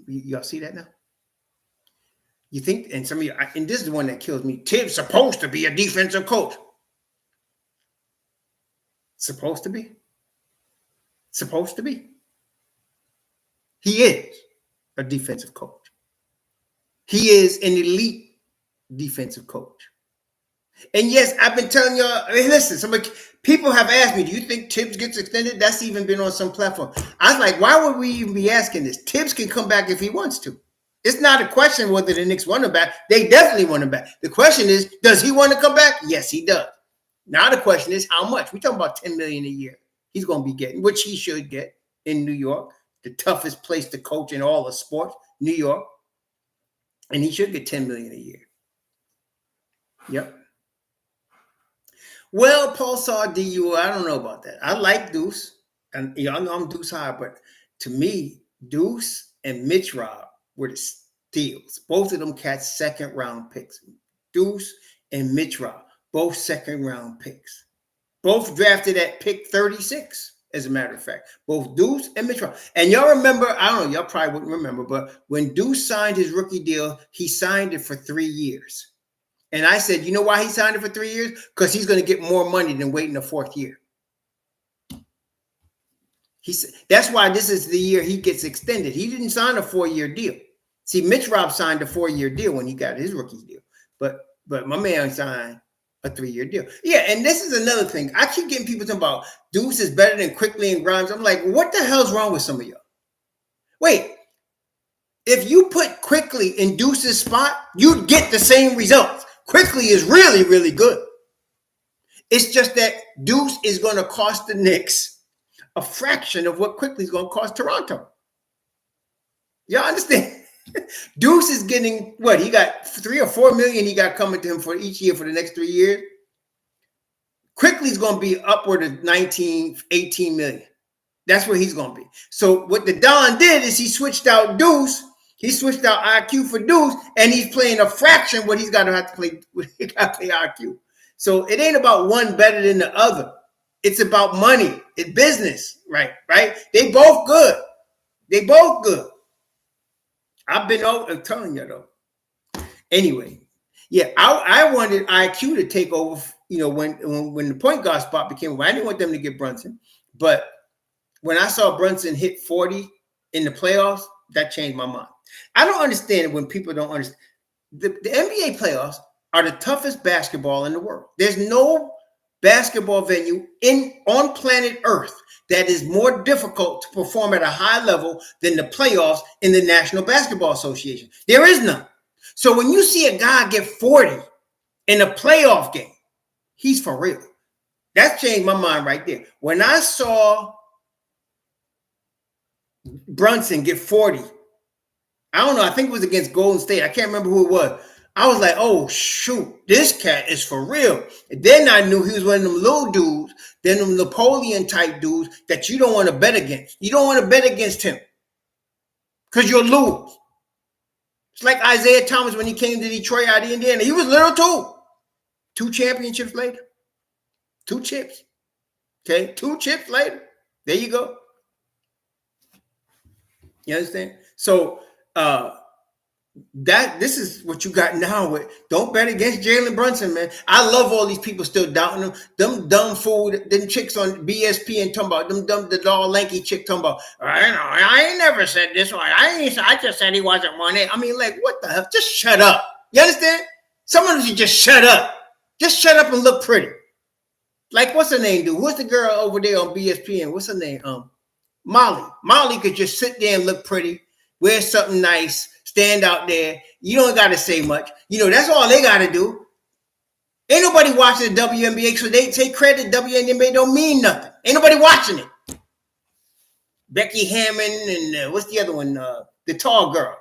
Y'all see that now? You think, and some of you, and this is the one that kills me, Tibs supposed to be a defensive coach. Supposed to be? Supposed to be? He is a defensive coach. He is an elite defensive coach. And yes, I've been telling y'all, listen, people have asked me, do you think Tibs gets extended? That's even been on some platform. I was like, why would we even be asking this? Tibs can come back if he wants to. It's not a question whether the Knicks want him back. They definitely want him back. The question is, does he want to come back? Yes, he does. Now the question is, how much? We're talking about $10 million a year. He's going to be getting, which he should get in New York, the toughest place to coach in all of sports, New York. And he should get $10 million a year. Yep. Well, Pulsar DU, I don't know about that. I like Deuce, and y'all know I'm Deuce high, but to me, Deuce and MitchRob were the steals. Both of them cats second-round picks. Deuce and MitchRob, both second-round picks. Both drafted at pick 36, as a matter of fact. Both Deuce and MitchRob. And y'all remember, I don't know, y'all probably wouldn't remember, but when Deuce signed his rookie deal, he signed it for 3 years. And I said, you know why he signed it for 3 years? Because he's going to get more money than waiting a 4th year. That's why this is the year he gets extended. He didn't sign a 4-year deal. See, MitchRob signed a 4-year deal when he got his rookie deal. But my man signed a 3-year deal. Yeah, and this is another thing. I keep getting people talking about Deuce is better than Quickly and Grimes. I'm like, what the hell's wrong with some of y'all? Wait, if you put Quickly in Deuce's spot, you'd get the same results. Quickly is really, really good. It's just that Deuce is going to cost the Knicks a fraction of what Quickly is going to cost Toronto. Y'all understand? Deuce is getting what? He got $3 or $4 million he got coming to him for each year for the next 3 years. Quickly's going to be upward of 19, 18 million. That's where he's going to be. So what the Don did is he switched out Deuce. He switched out IQ for Deuce, and he's playing a fraction what he's got to have to play. He got to play IQ. So it ain't about one better than the other. It's about money. It's business, right? They both good. They both good. I've been telling you though. Anyway, yeah, I wanted IQ to take over. You know, when the point guard spot became, I didn't want them to get Brunson, but when I saw Brunson hit 40 in the playoffs, that changed my mind. I don't understand when people don't understand. The NBA playoffs are the toughest basketball in the world. There's no basketball venue on planet Earth that is more difficult to perform at a high level than the playoffs in the National Basketball Association. There is none. So when you see a guy get 40 in a playoff game, he's for real. That changed my mind right there. When I saw Brunson get 40, I don't know, I think it was against Golden State. I can't remember who it was. I was like, oh, shoot, this cat is for real. And then I knew he was one of them little dudes, then them Napoleon-type dudes that you don't want to bet against. You don't want to bet against him because you'll lose. It's like Isaiah Thomas when he came to Detroit out of Indiana. He was little too. 2 championships later. 2 chips. Okay, 2 chips later. There you go. You understand? So, this is what you got now. With don't bet against Jalen Brunson, man. I love all these people still doubting him. Them dumb fool, them chicks on BSP and talking about the tall lanky chick talking about. I ain't never said this one. I just said he wasn't 1A. I mean, like, what the hell? Just shut up. You understand? Some of them should just shut up. Just shut up and look pretty. Like, what's her name, dude? What's the girl over there on BSPN? What's her name? Molly. Molly could just sit there and look pretty, wear something nice, stand out there. You don't got to say much. You know, that's all they got to do. Ain't nobody watching the WNBA, so they take credit. WNBA don't mean nothing. Ain't nobody watching it. Becky Hammond and what's the other one? The tall girl.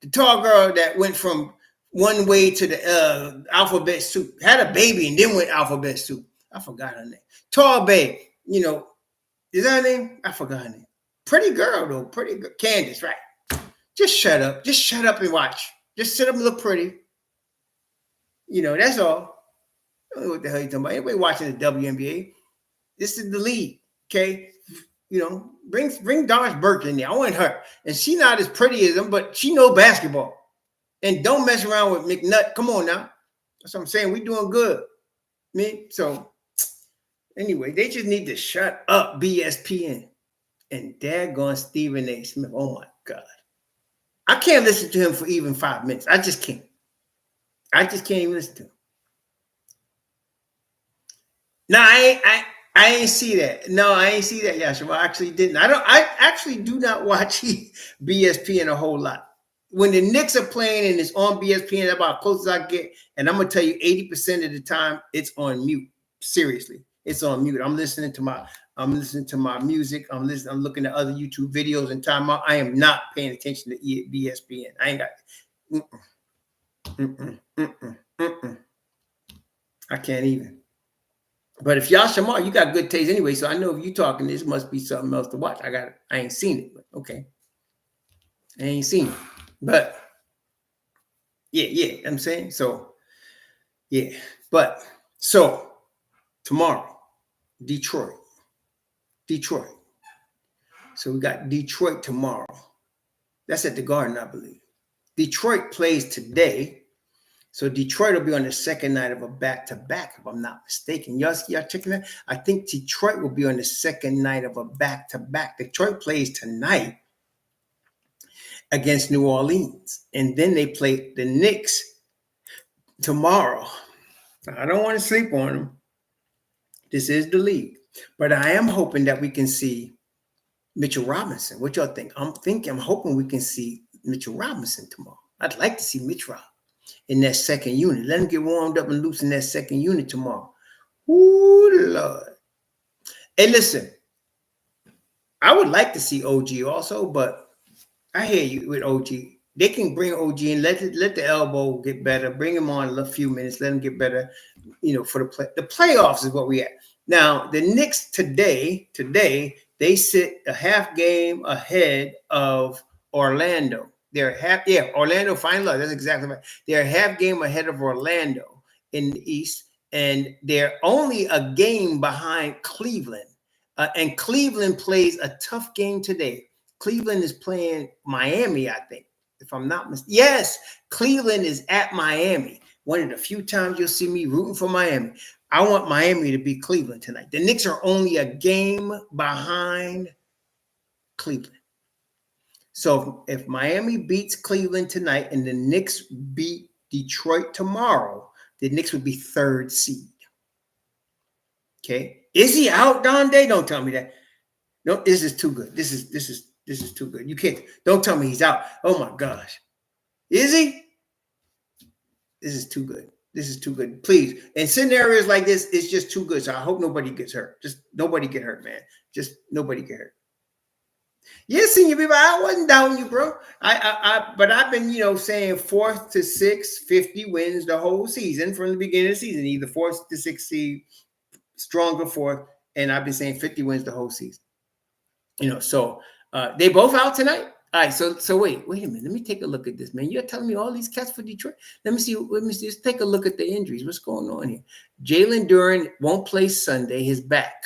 The tall girl that went from one way to the alphabet soup, had a baby and then went alphabet soup. I forgot her name. Tall babe. You know, is that her name? I forgot her name. Pretty girl, though. Pretty good. Candace, right? Just shut up. Just shut up and watch. Just sit up and look pretty. You know, that's all. I don't know what the hell you're talking about. Anybody watching the WNBA, this is the league, okay? You know, bring Doris Burke in there. I want her. And she's not as pretty as him, but she know basketball. And don't mess around with McNutt. Come on now. That's what I'm saying. We doing good. So anyway, they just need to shut up, BSPN. And daggone Stephen A. Smith. Oh my God. I can't listen to him for even 5 minutes. I just can't. I just can't even listen to him. No, I ain't see that. No, I ain't see that, Yashua. I actually didn't. I actually do not watch BSPN a whole lot. When the Knicks are playing and it's on BSPN, that's about as close as I get. And I'm gonna tell you, 80% of the time it's on mute. Seriously, it's on mute. I'm listening to my music. I'm looking at other YouTube videos and time out. I am not paying attention to BSPN. I ain't got. I can't even. But if y'all Shamar, you got good taste anyway. So I know if you talking, this must be something else to watch. I ain't seen it, but okay. I ain't seen it. But yeah, I'm saying. So yeah. But so tomorrow, Detroit. So we got Detroit tomorrow. That's at the Garden, I believe. Detroit plays today. So Detroit will be on the second night of a back-to-back, if I'm not mistaken. Y'all checking that? I think Detroit will be on the second night of a back-to-back. Detroit plays tonight against New Orleans. And then they play the Knicks tomorrow. I don't want to sleep on them. This is the league. But I am hoping that we can see Mitchell Robinson. What y'all think? I'm hoping we can see Mitchell Robinson tomorrow. I'd like to see MitchRob in that second unit. Let him get warmed up and loose in that second unit tomorrow. Ooh, Lord. Hey, listen, I would like to see OG also, but I hear you with OG. They can bring OG in, let the elbow get better, bring him on a few minutes, let him get better, for the playoffs is what we at. Now, the Knicks today, they sit a half game ahead of Orlando. Orlando final. That's exactly right. They're a half game ahead of Orlando in the East, and they're only a game behind Cleveland. And Cleveland plays a tough game today. Cleveland is playing Miami, I think, if I'm not mistaken. Yes, Cleveland is at Miami. One of the few times you'll see me rooting for Miami. I want Miami to beat Cleveland tonight. The Knicks are only a game behind Cleveland. So if Miami beats Cleveland tonight and the Knicks beat Detroit tomorrow, the Knicks would be third seed. Okay. Is he out, Donde? Don't tell me that. No, this is too good. This is too good. You can't. Don't tell me he's out. Oh my gosh. Is he? This is too good. This is too good. Please. In scenarios like this, it's just too good. So I hope nobody gets hurt. Just nobody get hurt, man. Just nobody get hurt. Yeah, senior people, I wasn't doubting you, bro. But I've been, saying 4th to 6th, 50 wins the whole season from the beginning of the season. Either 4th to 6th seed, stronger 4th, and I've been saying 50 wins the whole season. So they both out tonight. All right, so wait a minute. Let me take a look at this, man. You're telling me all these cats for Detroit. Let me see. Let's take a look at the injuries. What's going on here? Jalen Duren won't play Sunday. His back.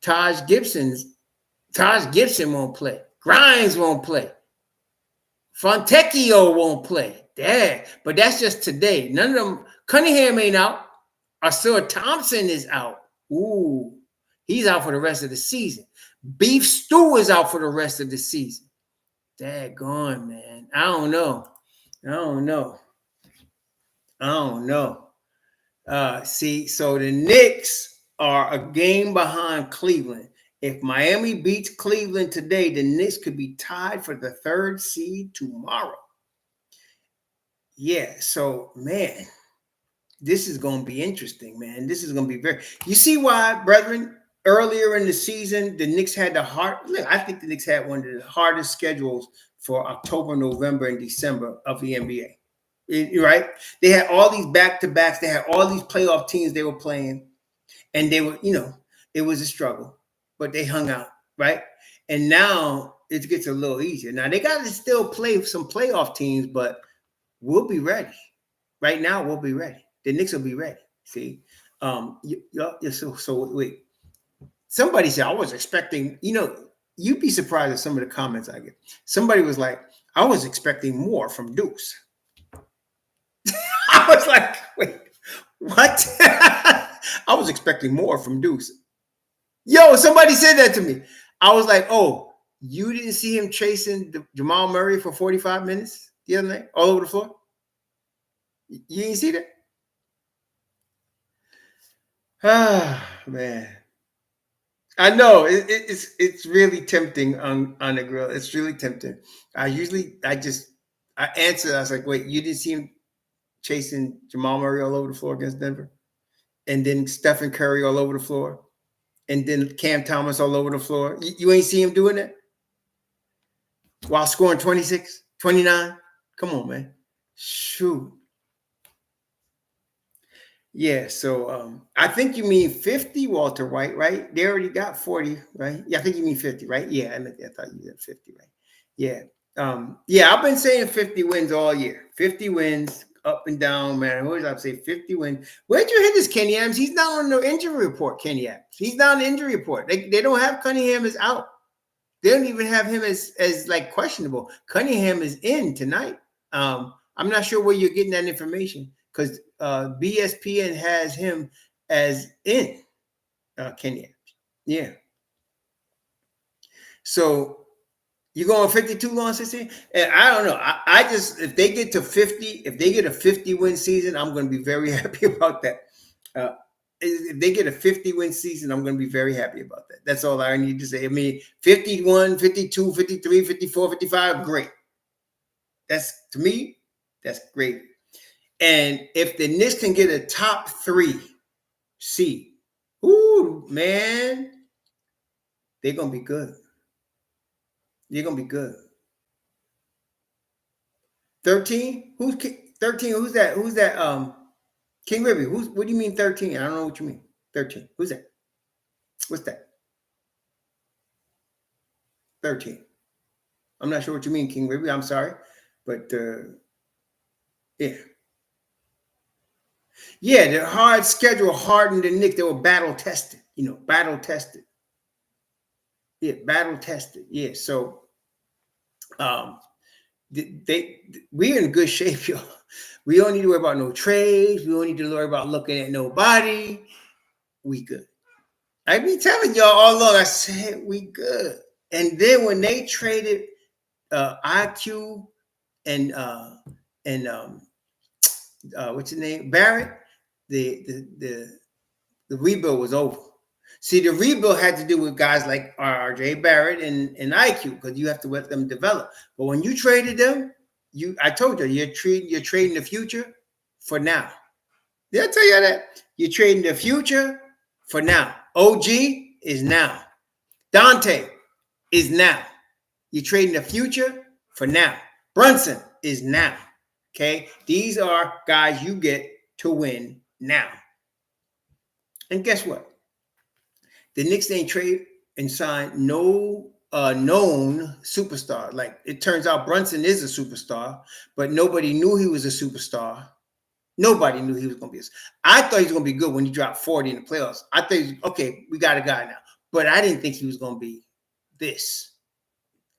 Taj Gibson won't play. Grimes won't play. Fontecchio won't play. Dang. But that's just today. None of them. Cunningham ain't out. Asura Thompson is out. Ooh. He's out for the rest of the season. Beef Stew is out for the rest of the season. Daggone, man. I don't know. See, so the Knicks are a game behind Cleveland. If Miami beats Cleveland today, the Knicks could be tied for the third seed tomorrow. Yeah, so, man, this is going to be interesting, man. This is going to be You see why, brethren, earlier in the season, the Knicks had I think the Knicks had one of the hardest schedules for October, November, and December of the NBA. Right? They had all these back-to-backs. They had all these playoff teams they were playing. And they were, it was a struggle. But they hung out, right? And now it gets a little easier. Now they got to still play some playoff teams, but we'll be ready. Right now, we'll be ready. The Knicks will be ready. See, so wait. Somebody said I was expecting. You'd be surprised at some of the comments I get. Somebody was like, I was expecting more from Deuce. I was like, wait, what? I was expecting more from Deuce. Yo, somebody said that to me. I was like, oh, you didn't see him chasing Jamal Murray for 45 minutes the other night, all over the floor? You didn't see that? Ah, man. I know it's really tempting on the grill. It's really tempting. I answered. I was like, wait, you didn't see him chasing Jamal Murray all over the floor against Denver, and then Stephen Curry all over the floor, and then Cam Thomas all over the floor. You ain't see him doing that while scoring 26, 29. Come on, man. Shoot. Yeah, so I think you mean 50, Walter White, right? They already got 40, right? Yeah, I think you mean 50, right? Yeah, I thought you said 50, right? Yeah. Yeah, I've been saying 50 wins all year. 50 wins up and down, man. What did I say? 50 wins. Where'd you hit this, Kenny Adams? He's not on the injury report, Kenny Adams. He's not on the injury report. They don't have Cunningham as out. They don't even have him as like questionable. Cunningham is in tonight. I'm not sure where you're getting that information because BSPN has him as in Kenya. Yeah. So you're going 52 losses here? And I don't know. I just, if they get to 50, if they get a 50-win season, I'm going to be very happy about that. If they get a 50-win season, I'm going to be very happy about that. That's all I need to say. I mean, 51, 52, 53, 54, 55, great. That's, to me, that's great. And if the Knicks can get a top 3 seed, ooh, man, they're going to be good. They're going to be good. 13? Who's 13? Who's that? Who's that? King Ribby. What do you mean 13? I don't know what you mean. 13. Who's that? What's that? 13. I'm not sure what you mean, King Ribby. I'm sorry. But yeah. Yeah, the hard schedule hardened the Knicks. They were battle tested, battle tested. Yeah, battle tested. Yeah. So we're in good shape, y'all. We don't need to worry about no trades. We don't need to worry about looking at nobody. We good. I be telling y'all all along, I said we good. And then when they traded IQ and what's his name? Barrett, the rebuild was over. See, the rebuild had to do with guys like RJ Barrett and IQ because you have to let them develop. But when you traded them, I told you, you're trading the future for now. Did I tell you that? You're trading the future for now. OG is now. Dante is now. You're trading the future for now. Brunson is now. Okay? These are guys you get to win now. And guess what? The Knicks ain't trade and sign no known superstar. Like, it turns out Brunson is a superstar, but nobody knew he was a superstar. Nobody knew he was going to be. I thought he was going to be good when he dropped 40 in the playoffs. I thought, okay, we got a guy now. But I didn't think he was going to be this.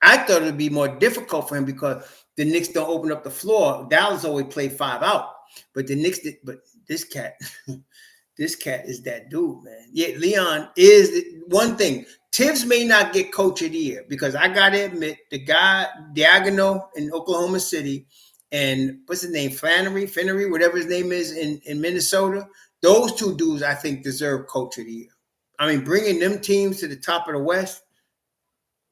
I thought it would be more difficult for him because the Knicks don't open up the floor. Dallas always played 5 out. But the Knicks did. But this cat, this cat is that dude, man. Yeah, Leon is one thing. Tibs may not get coach of the year because I got to admit, the guy, Diagonal in Oklahoma City, and what's his name? Flannery, whatever his name is in Minnesota. Those 2 dudes, I think, deserve coach of the year. I mean, bringing them teams to the top of the West,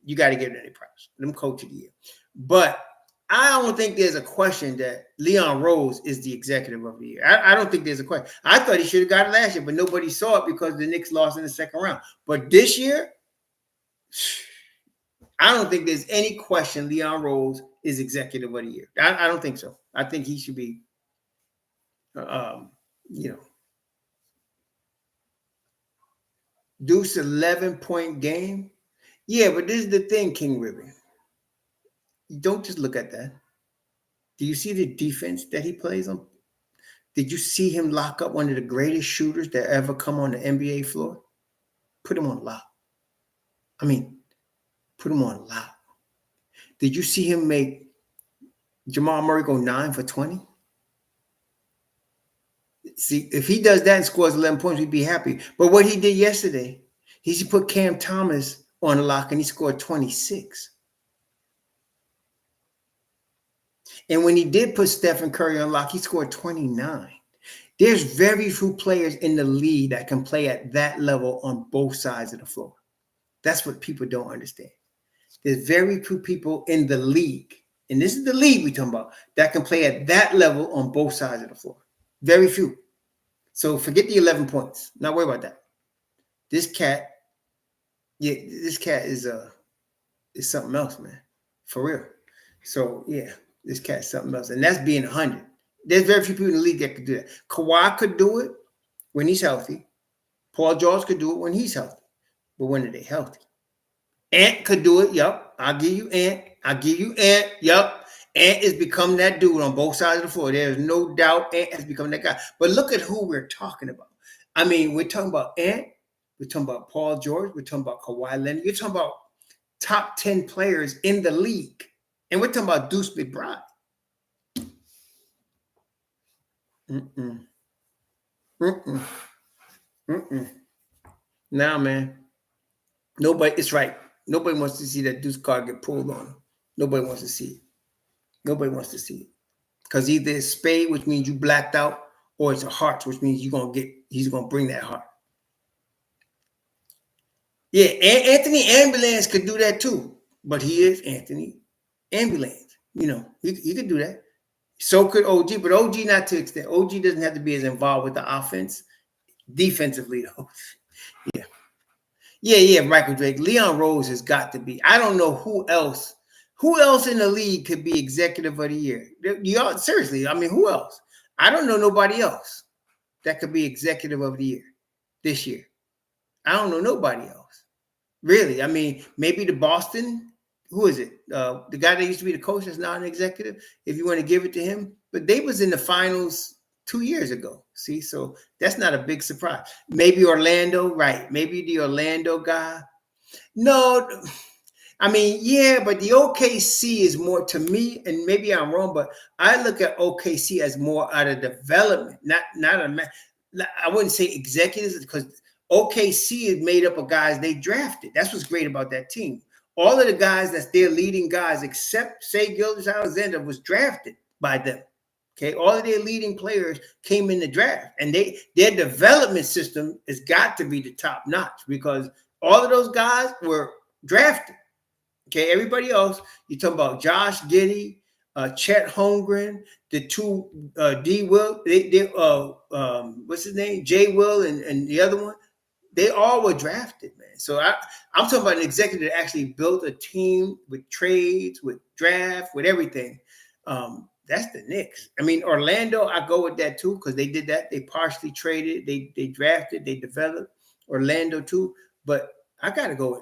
you got to give them any props. Them coach of the year. But I don't think there's a question that Leon Rose is the executive of the year. I don't think there's a question. I thought he should have got it last year, but nobody saw it because the Knicks lost in the second round. But this year, I don't think there's any question Leon Rose is executive of the year. I don't think so. I think he should be, Deuce 11-point game. Yeah, but this is the thing, King Ribbon. You don't just look at that. Do you see the defense that he plays on? Did you see him lock up one of the greatest shooters that ever come on the NBA floor? Put him on lock. I mean, put him on lock. Did you see him make Jamal Murray go 9 for 20? See, if he does that and scores 11 points, we'd be happy. But what he did yesterday, he put Cam Thomas on the lock and he scored 26. And when he did put Stephen Curry on lock, he scored 29. There's very few players in the league that can play at that level on both sides of the floor. That's what people don't understand. There's very few people in the league, and this is the league we're talking about, that can play at that level on both sides of the floor. Very few. So forget the 11 points. Not worry about that. This cat is something else, man. For real. So yeah, this cat's something else. And that's being 100. There's very few people in the league that could do that. Kawhi could do it when he's healthy. Paul George could do it when he's healthy. But when are they healthy? Ant could do it. Yup. I'll give you Ant. Yup. Ant has become that dude on both sides of the floor. There's no doubt Ant has become that guy. But look at who we're talking about. I mean, we're talking about Ant. We're talking about Paul George. We're talking about Kawhi Leonard. You're talking about top 10 players in the league. And we're talking about Deuce McBride. Now, man, it's right. Nobody wants to see that Deuce card get pulled on him. Nobody wants to see it. Nobody wants to see it. Because either it's spade, which means you blacked out, or it's a heart, which means he's going to bring that heart. Yeah, Anthony Ambulance could do that too. But he is Anthony Ambulance. You know, he could do that. So could OG, but OG not to extent. OG doesn't have to be as involved with the offense. Defensively, though. Yeah, Michael Drake. Leon Rose has got to be. I don't know who else. Who else in the league could be executive of the year? Y'all, seriously, I mean, who else? I don't know nobody else that could be executive of the year this year. I don't know nobody else. Really. I mean, maybe the Boston. Who is it? The guy that used to be the coach that's not an executive, if you want to give it to him. But they was in the finals 2 years ago. See, so that's not a big surprise. Maybe Orlando, right? Maybe the Orlando guy. No, I mean, yeah, but the OKC is more to me, and maybe I'm wrong, but I look at OKC as more out of development, I wouldn't say executives, because OKC is made up of guys they drafted. That's what's great about that team. All of the guys that's their leading guys, except Shai Gilgeous-Alexander, was drafted by them. Okay, all of their leading players came in the draft, and their development system has got to be the top notch because all of those guys were drafted. Okay, everybody else, you're talking about Josh Giddey, Chet Holmgren, the two D Will, what's his name, J Will, and the other one. They all were drafted, man. So I'm talking about an executive that actually built a team with trades, with draft, with everything. That's the Knicks. I mean, Orlando, I go with that too, because they did that. They partially traded, they drafted, they developed. Orlando too. But I gotta go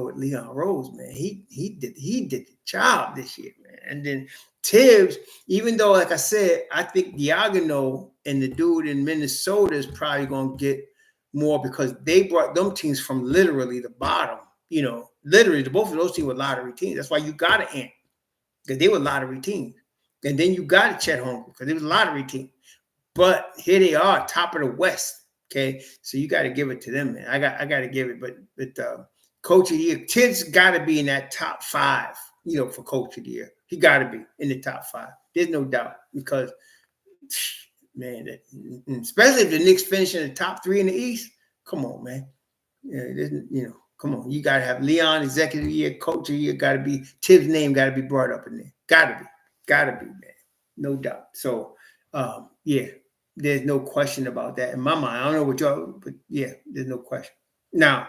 with Leon Rose, man. He did the job this year, man. And then Tibs, even though, like I said, I think Juggernaut and the dude in Minnesota is probably gonna get more because they brought them teams from literally the bottom. You know, literally, both of those teams were lottery teams. That's why you got an Ant, because they were lottery teams. And then you got a Chet Holmgren because it was a lottery team. But here they are, top of the West. Okay, so you got to give it to them, man. I got to give it. But Coach of the Year, Tibs got to be in that top 5. You know, for Coach of the Year, he got to be in the top 5. There's no doubt because. Man, especially if the Knicks finish in the top 3 in the East, come on, man. Yeah, come on. You got to have Leon, executive of the year, coach of the year, got to be, Tibs' name got to be brought up in there. Got to be, man. No doubt. So, yeah, there's no question about that in my mind. I don't know what y'all, but yeah, there's no question. Now,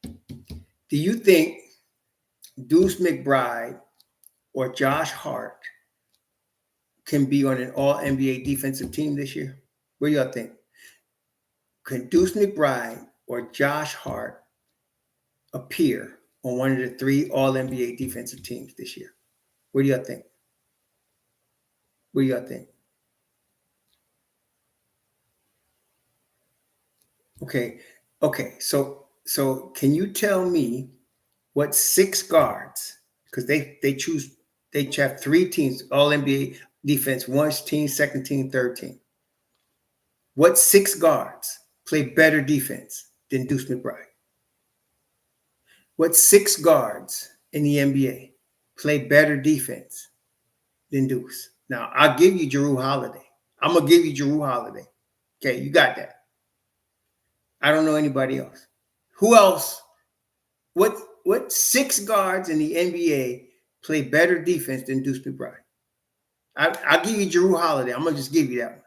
do you think Deuce McBride or Josh Hart can be on an all-NBA defensive team this year? What do y'all think? Can Deuce McBride or Josh Hart appear on one of the 3 All-NBA defensive teams this year? What do y'all think? What do y'all think? Okay. So can you tell me what 6 guards? Because they have 3 teams, All-NBA defense, one team, second team, third team. What 6 guards play better defense than Deuce McBride? What 6 guards in the NBA play better defense than Deuce? Now, I'll give you Jrue Holiday. I'm going to give you Jrue Holiday. Okay, you got that. I don't know anybody else. Who else? What 6 guards in the NBA play better defense than Deuce McBride? I'll give you Jrue Holiday. I'm going to just give you that one.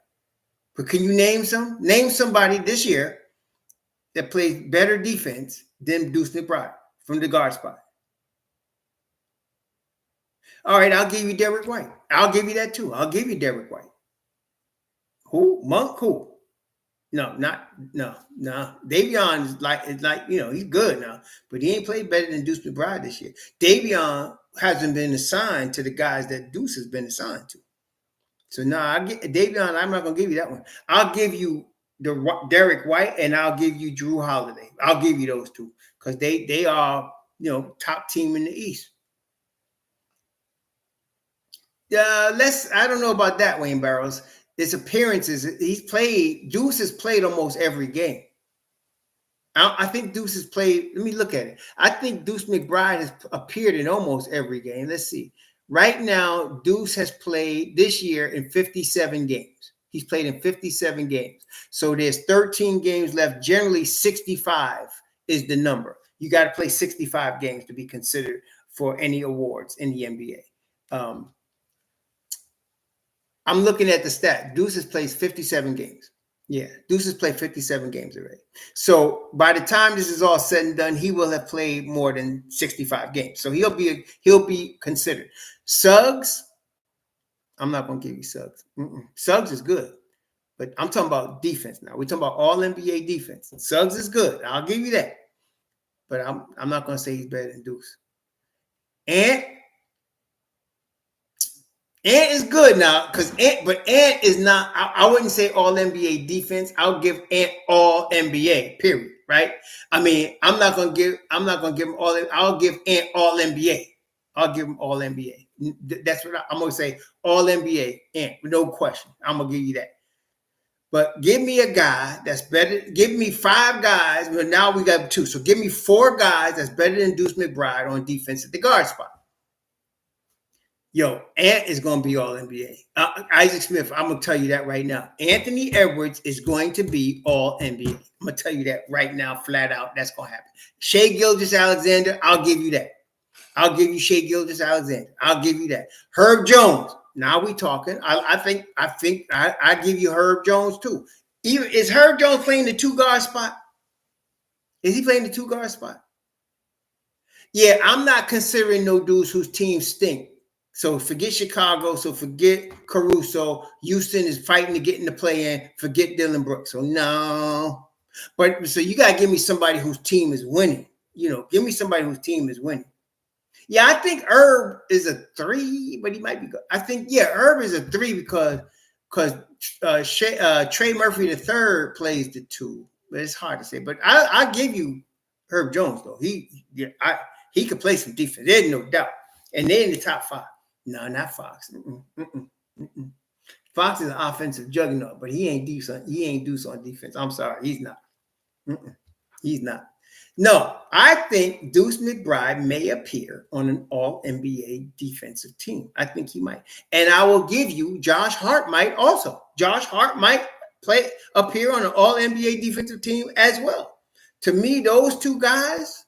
But can you name some? Name somebody this year that plays better defense than Deuce McBride from the guard spot. All right, I'll give you Derek White. I'll give you that too. I'll give you Derek White. Who? Monk? Who? No. Davion is like he's good now, but he ain't played better than Deuce McBride this year. Davion hasn't been assigned to the guys that Deuce has been assigned to. So I get Davion. I'm not gonna give you that one. I'll give you the Derek White, and I'll give you Jrue Holiday. I'll give you those two because they are top team in the East. I don't know about that, Wayne Barrows. His appearances, Deuce has played almost every game. I think Deuce has played, let me look at it. I think Deuce McBride has appeared in almost every game. Let's see. Right now, Deuce has played this year in 57 games. He's played in 57 games. So there's 13 games left. Generally, 65 is the number. You got to play 65 games to be considered for any awards in the NBA. I'm looking at the stat. Deuce has played 57 games. Yeah, Deuce has played 57 games already. So by the time this is all said and done, he will have played more than 65 games. So he'll be considered. Suggs, I'm not going to give you Suggs. Suggs is good, but I'm talking about defense now. We're talking about all NBA defense. Suggs is good. I'll give you that, but I'm not going to say he's better than Deuce. Ant is good now but Ant is not. I wouldn't say all NBA defense. I'll give Ant all NBA. Period. Right? I mean, I'm not gonna give him all. I'll give Ant all NBA. I'll give him all NBA. That's what I'm gonna say. All NBA. Ant, no question. I'm gonna give you that. But give me a guy that's better. Give me 5 guys. Well, now we got 2. So give me 4 guys that's better than Deuce McBride on defense at the guard spot. Yo, Ant is going to be all NBA. Isaac Smith, I'm going to tell you that right now. Anthony Edwards is going to be all NBA. I'm going to tell you that right now, flat out. That's going to happen. Shai Gilgeous-Alexander, I'll give you that. I'll give you Shai Gilgeous-Alexander. I'll give you that. Herb Jones. Now we talking. I think I give you Herb Jones too. Is Herb Jones playing the 2 guard spot? Is he playing the 2 guard spot? Yeah, I'm not considering no dudes whose teams stink. So forget Chicago. So forget Caruso. Houston is fighting to get in the play-in. Forget Dillon Brooks. So no. But so you got to give me somebody whose team is winning. Give me somebody whose team is winning. Yeah, I think Herb is a 3, but he might be good. I think, Herb is a 3 because Trey Murphy III plays the 2. But it's hard to say. But I'll give you Herb Jones, though. He could play some defense. There's no doubt. And they're in the top 5. No, not Fox. Fox is an offensive juggernaut, but he ain't Deuce on defense. I'm sorry, he's not. He's not. No, I think Deuce McBride may appear on an all-NBA defensive team. I think he might. And I will give you Josh Hart might also. Josh Hart might appear on an all-NBA defensive team as well. To me, those 2 guys,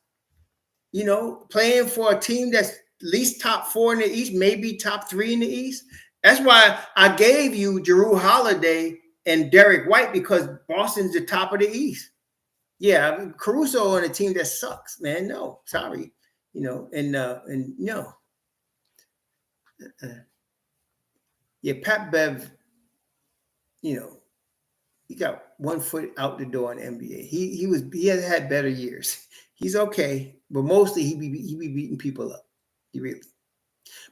playing for a team that's at least top 4 in the East, maybe top 3 in the East. That's why I gave you Jrue Holiday and Derek White, because Boston's the top of the East. Yeah, Caruso on a team that sucks, man. No, sorry. And no. Yeah, Pat Bev, he got 1 foot out the door in the NBA. He has had better years. He's okay, but mostly he be beating people up. He really.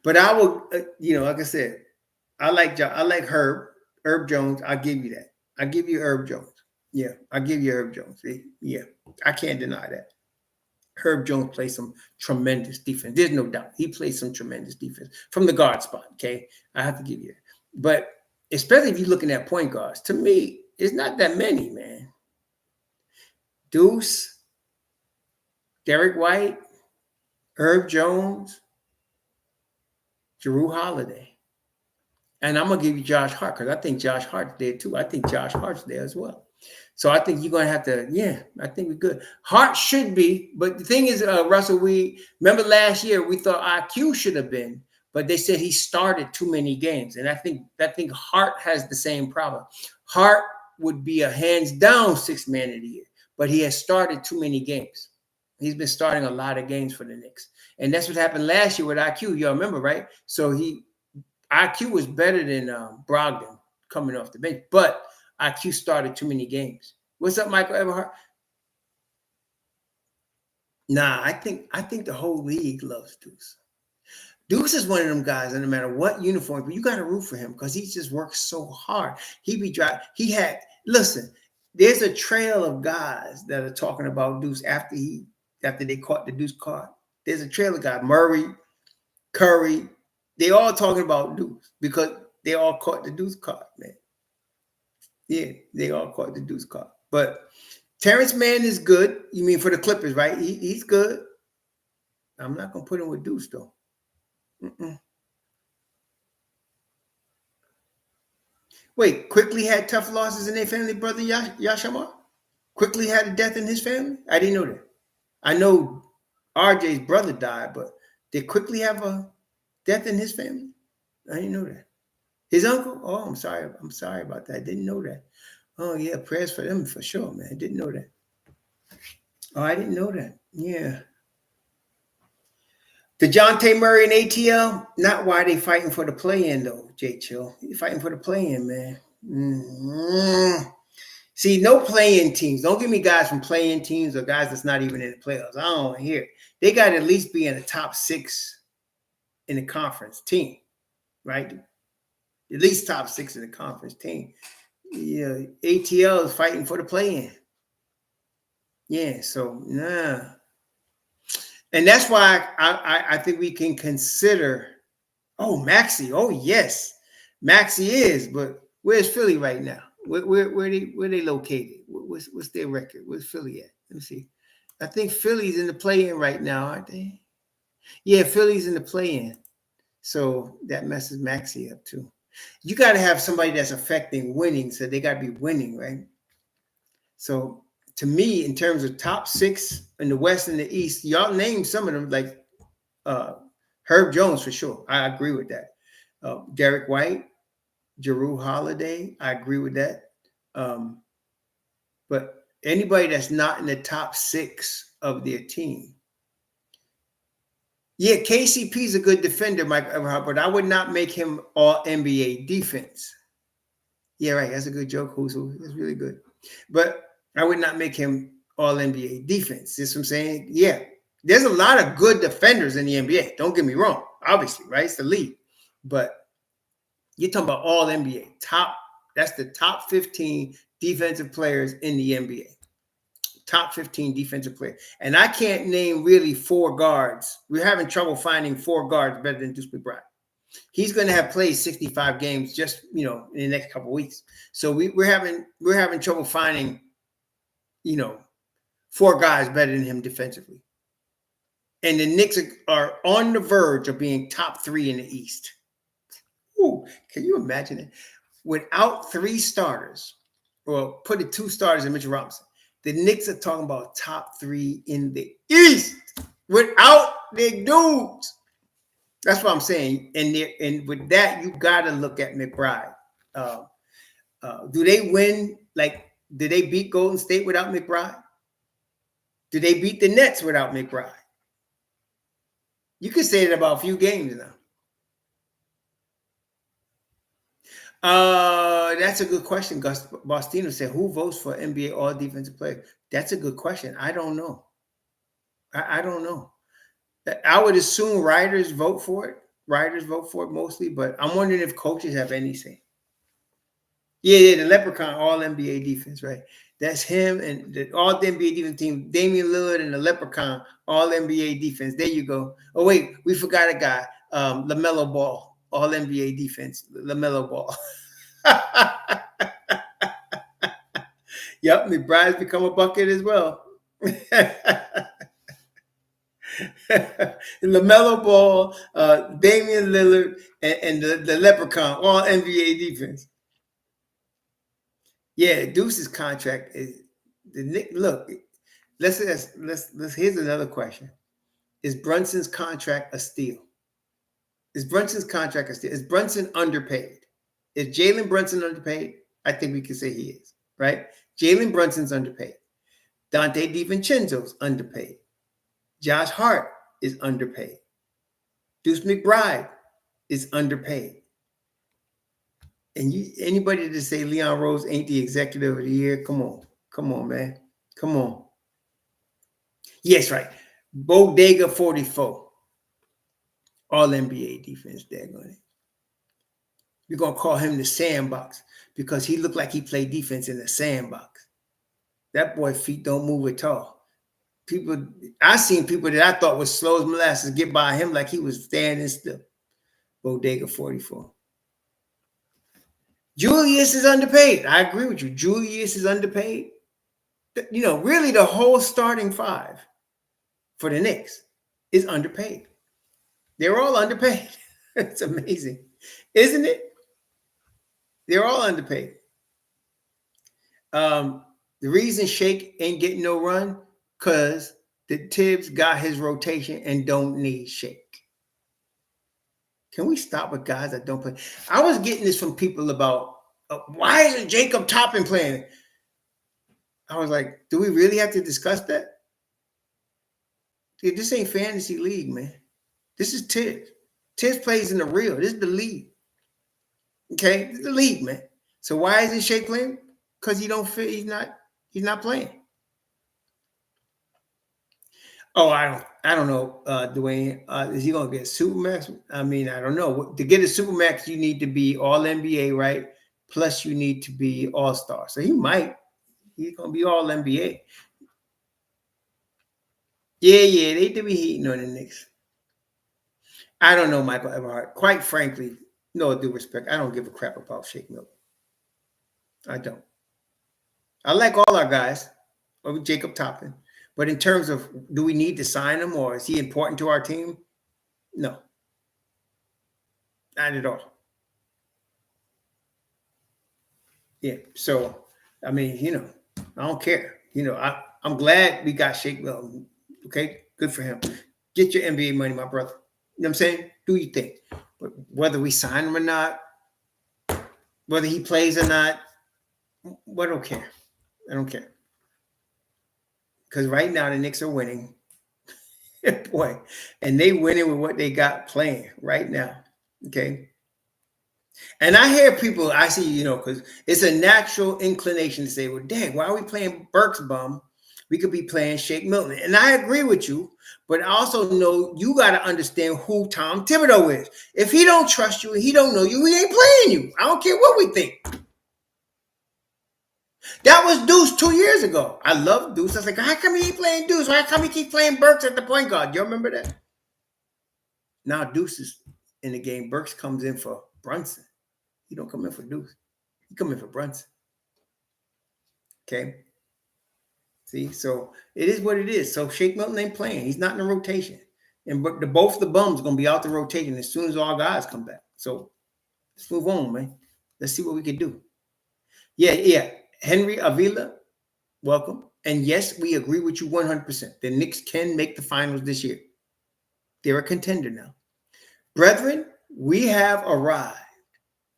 But I will, like I said, I like Herb Jones. I'll give you that. I give you Herb Jones. Yeah, I give you Herb Jones. Yeah, I can't deny that. Herb Jones plays some tremendous defense. There's no doubt. He plays some tremendous defense from the guard spot, okay? I have to give you that. But especially if you're looking at point guards, to me, it's not that many, man. Deuce, Derek White, Herb Jones, Jrue Holiday. And I'm going to give you Josh Hart because I think Josh Hart's there too. I think Josh Hart's there as well. So I think you're going to have to, I think we're good. Hart should be, but the thing is, Russell, remember last year we thought IQ should have been, but they said he started too many games. And I think Hart has the same problem. Hart would be a hands down sixth man of the year, but he has started too many games. He's been starting a lot of games for the Knicks. And that's what happened last year with IQ. Y'all remember, right? So IQ was better than Brogdon coming off the bench, but IQ started too many games. What's up, Michael Everhart? Nah, I think the whole league loves Deuce. Deuce is one of them guys, and no matter what uniform, but you got to root for him because he just works so hard. Listen, there's a trail of guys that are talking about Deuce after they caught the Deuce card. There's a trail of guys, Murray, Curry. They all talking about Deuce because they all caught the Deuce card, man. Yeah, they all caught the Deuce card. But Terrence Mann is good. You mean for the Clippers, right? He's good. I'm not going to put him with Deuce, though. Wait, Quickly had tough losses in their family, brother Yashamar? Quickly had a death in his family? I didn't know that. I know RJ's brother died, but did Quickly have a death in his family? I didn't know that. His uncle? Oh, I'm sorry. I'm sorry about that. I didn't know that. Oh, yeah, prayers for them for sure, man. I didn't know that. Oh, I didn't know that. Yeah. DeJounte Murray and ATL, not why they fighting for the play-in, though, J. Chill. They fighting for the play-in, man. See, no play-in teams. Don't give me guys from play-in teams or guys that's not even in the playoffs. I don't want to hear it. They got to at least be in the top 6 in the conference team, right? At least top 6 in the conference team. Yeah, ATL is fighting for the play-in. Yeah, so nah. And that's why I think we can consider, Maxey. Oh, yes. Maxey is, but where's Philly right now? Where they located? What's their record? Where's Philly at? Let me see. I think Philly's in the play-in right now, aren't they? Yeah, Philly's in the play-in. So that messes Maxey up too. You got to have somebody that's affecting winning, so they got to be winning, right? So to me, in terms of top 6 in the West and the East, y'all name some of them, like Herb Jones for sure. I agree with that. Derek White, Jrue Holiday, I agree with that. But anybody that's not in the top 6 of their team. Yeah, KCP is a good defender, Mike Everhart, but I would not make him all NBA defense. Yeah, right. That's a good joke. Who's It's really good. But I would not make him all NBA defense. You know what I'm saying? Yeah. There's a lot of good defenders in the NBA. Don't get me wrong. Obviously, right? It's the league. But you're talking about all NBA. That's the top 15 defensive players in the NBA. Top 15 defensive players. And I can't name really 4 guards. We're having trouble finding 4 guards better than Deuce McBride. He's going to have played 65 games just, in the next couple of weeks. So we're having trouble finding, 4 guys better than him defensively. And the Knicks are on the verge of being top 3 in the East. Ooh, can you imagine it? Without 3 starters, or put it 2 starters in MitchRob, the Knicks are talking about top 3 in the East without their dudes. That's what I'm saying. And with that, you got to look at McBride. Do they win? Did they beat Golden State without McBride? Did they beat the Nets without McBride? You could say that about a few games now. That's a good question. Gus Bostino said, "Who votes for NBA All Defensive Player?" That's a good question. I don't know. I don't know. I would assume writers vote for it. Writers vote for it mostly, but I'm wondering if coaches have any say. Yeah, the Leprechaun All NBA defense, right? That's him and all the NBA defense team. Damian Lillard and the Leprechaun All NBA defense. There you go. Oh wait, we forgot a guy. LaMelo Ball All NBA defense. LaMelo Ball. Yep, McBride's become a bucket as well. LaMelo Ball, Damian Lillard, and the Leprechaun, all NBA defense. Yeah, Deuce's contract is the Nick. Look, let's here's another question: Is Brunson's contract a steal? Is Brunson's contract a steal? Is Brunson underpaid? Is Jalen Brunson underpaid? I think we can say he is, right? Jalen Brunson's underpaid. Dante DiVincenzo's underpaid. Josh Hart is underpaid. Deuce McBride is underpaid. And anybody to say Leon Rose ain't the executive of the year, come on, man. Come on. Yes, right. Bodega 44. All NBA defense, daggone it. You're going to call him the sandbox because he looked like he played defense in the sandbox. That boy's feet don't move at all. I seen people that I thought was slow as molasses get by him like he was standing still. Bodega 44. Julius is underpaid. I agree with you. Julius is underpaid. Really the whole starting five for the Knicks is underpaid. They're all underpaid. It's amazing, isn't it? They're all underpaid. The reason Shake ain't getting no run because the Tibs got his rotation and don't need Shake. Can we stop with guys that don't play? I was getting this from people about why isn't Jacob Toppin playing? I was like, do we really have to discuss that? Dude, this ain't fantasy league, man. This is Tibs. Tibs plays in the real. This is the league. Okay, this is the league, man. So why isn't Shake playing? Because he don't fit. He's not playing. Oh, I don't know, Dwayne. Is he gonna get Supermax? I mean, I don't know. To get a Supermax, you need to be all NBA, right? Plus, you need to be all-star. So he might. He's gonna be all NBA. Yeah, they do be heating on the Knicks. I don't know Michael Everhart. Quite frankly, no due respect, I don't give a crap about Shake Milton. I don't. I like all our guys, or Jacob Toppin. But in terms of do we need to sign him or is he important to our team? No. Not at all. Yeah. So, I mean, I don't care. I'm glad we got Shake Milton. Okay. Good for him. Get your NBA money, my brother. You know what I'm saying? Do your thing. But whether we sign him or not, whether he plays or not, I don't care. I don't care. Because right now the Knicks are winning. Boy, and they winning with what they got playing right now. Okay. And I hear people, I see, because it's a natural inclination to say, well, dang, why are we playing Burks bum? We could be playing Shake Milton. And I agree with you, but I also know you got to understand who Tom Thibodeau is. If he don't trust you and he don't know you, he ain't playing you. I don't care what we think. That was Deuce 2 years ago. I love Deuce. I was like, how come he ain't playing Deuce? How come he keep playing Burks at the point guard? You remember that? Now Deuce is in the game. Burks comes in for Brunson. He don't come in for Deuce. He come in for Brunson. Okay? See? So it is what it is. So Shake Milton ain't playing. He's not in the rotation. And both the bums are going to be out the rotation as soon as all guys come back. So let's move on, man. Let's see what we can do. Yeah. Henry Avila, welcome. And yes, we agree with you 100%. The Knicks can make the finals this year. They're a contender now. Brethren, we have arrived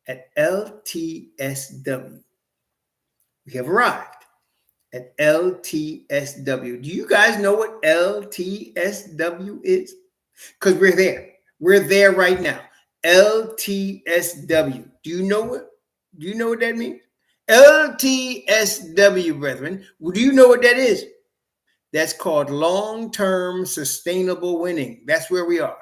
at LTSW. We have arrived at LTSW. Do you guys know what LTSW is? Because we're there. We're there right now. LTSW. Do you know it? Do you know what that means? LTSW, brethren. Do you know what that is? That's called long-term sustainable winning. That's where we are.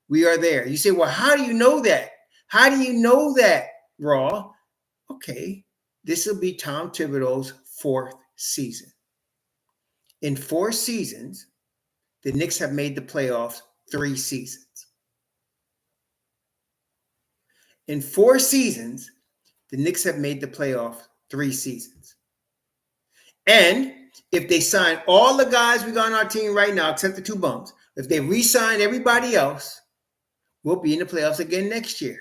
We are there. You say, well, how do you know that? How do you know that, Raw? Okay, this will be Tom Thibodeau's 4th season. In 4 seasons, the Knicks have made the playoffs 3 seasons. In 4 seasons, the Knicks have made the playoffs 3 seasons. And if they sign all the guys we got on our team right now, except the 2 bums, if they re-sign everybody else, we'll be in the playoffs again next year.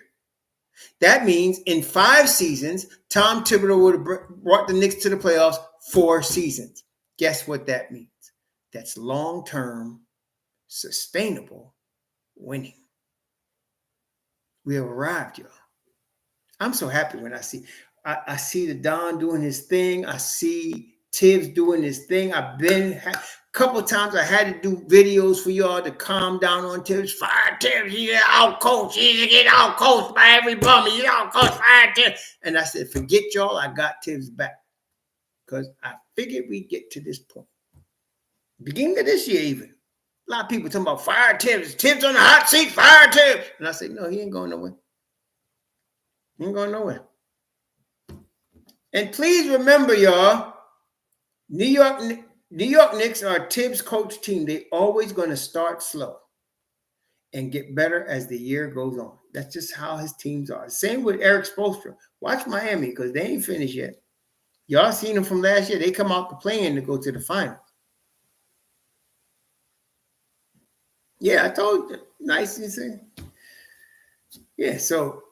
That means in 5 seasons, Tom Thibodeau would have brought the Knicks to the playoffs 4 seasons. Guess what that means? That's long-term, sustainable winning. We have arrived, y'all. I'm so happy when I see the Don doing his thing. I see Tibs doing his thing. A couple of times I had to do videos for y'all to calm down on Tibs. Fire Tibs, he's out coached. He's get out coached by every bum. He's out coached. Fire Tibs. And I said, forget y'all. I got Tibs back because I figured we'd get to this point. Beginning of this year, even a lot of people talking about fire Tibs. Tibs on the hot seat. Fire Tibs. And I said, no, he ain't going nowhere. He ain't going nowhere. And please remember, y'all, New York Knicks are a Tibs coach team. They always going to start slow and get better as the year goes on. That's just how his teams are. Same with Eric Spoelstra. Watch Miami because they ain't finished yet. Y'all seen them from last year. They come out the play-in to go to the finals. Yeah, I told you. Nice and say. Yeah, so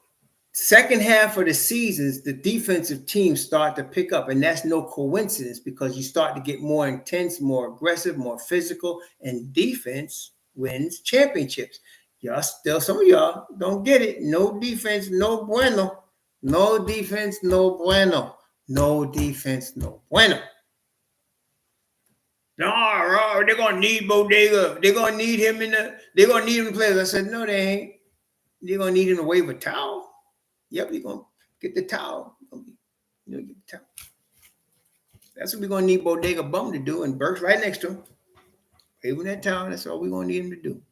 second half of the seasons, the defensive teams start to pick up, and that's no coincidence because you start to get more intense, more aggressive, more physical, and defense wins championships. Y'all still, some of y'all don't get it. No defense, no bueno. No defense, no bueno. No defense, no bueno. No, they're gonna need Bodega. They're gonna need him they're gonna need him to play. I said, no, they ain't. They're gonna need him to wave a towel. Yep, you're gonna get the towel. Get the towel. That's what we're gonna need Bodega Bum to do, and Burke's right next to him. Waving that towel, that's all we're gonna need him to do.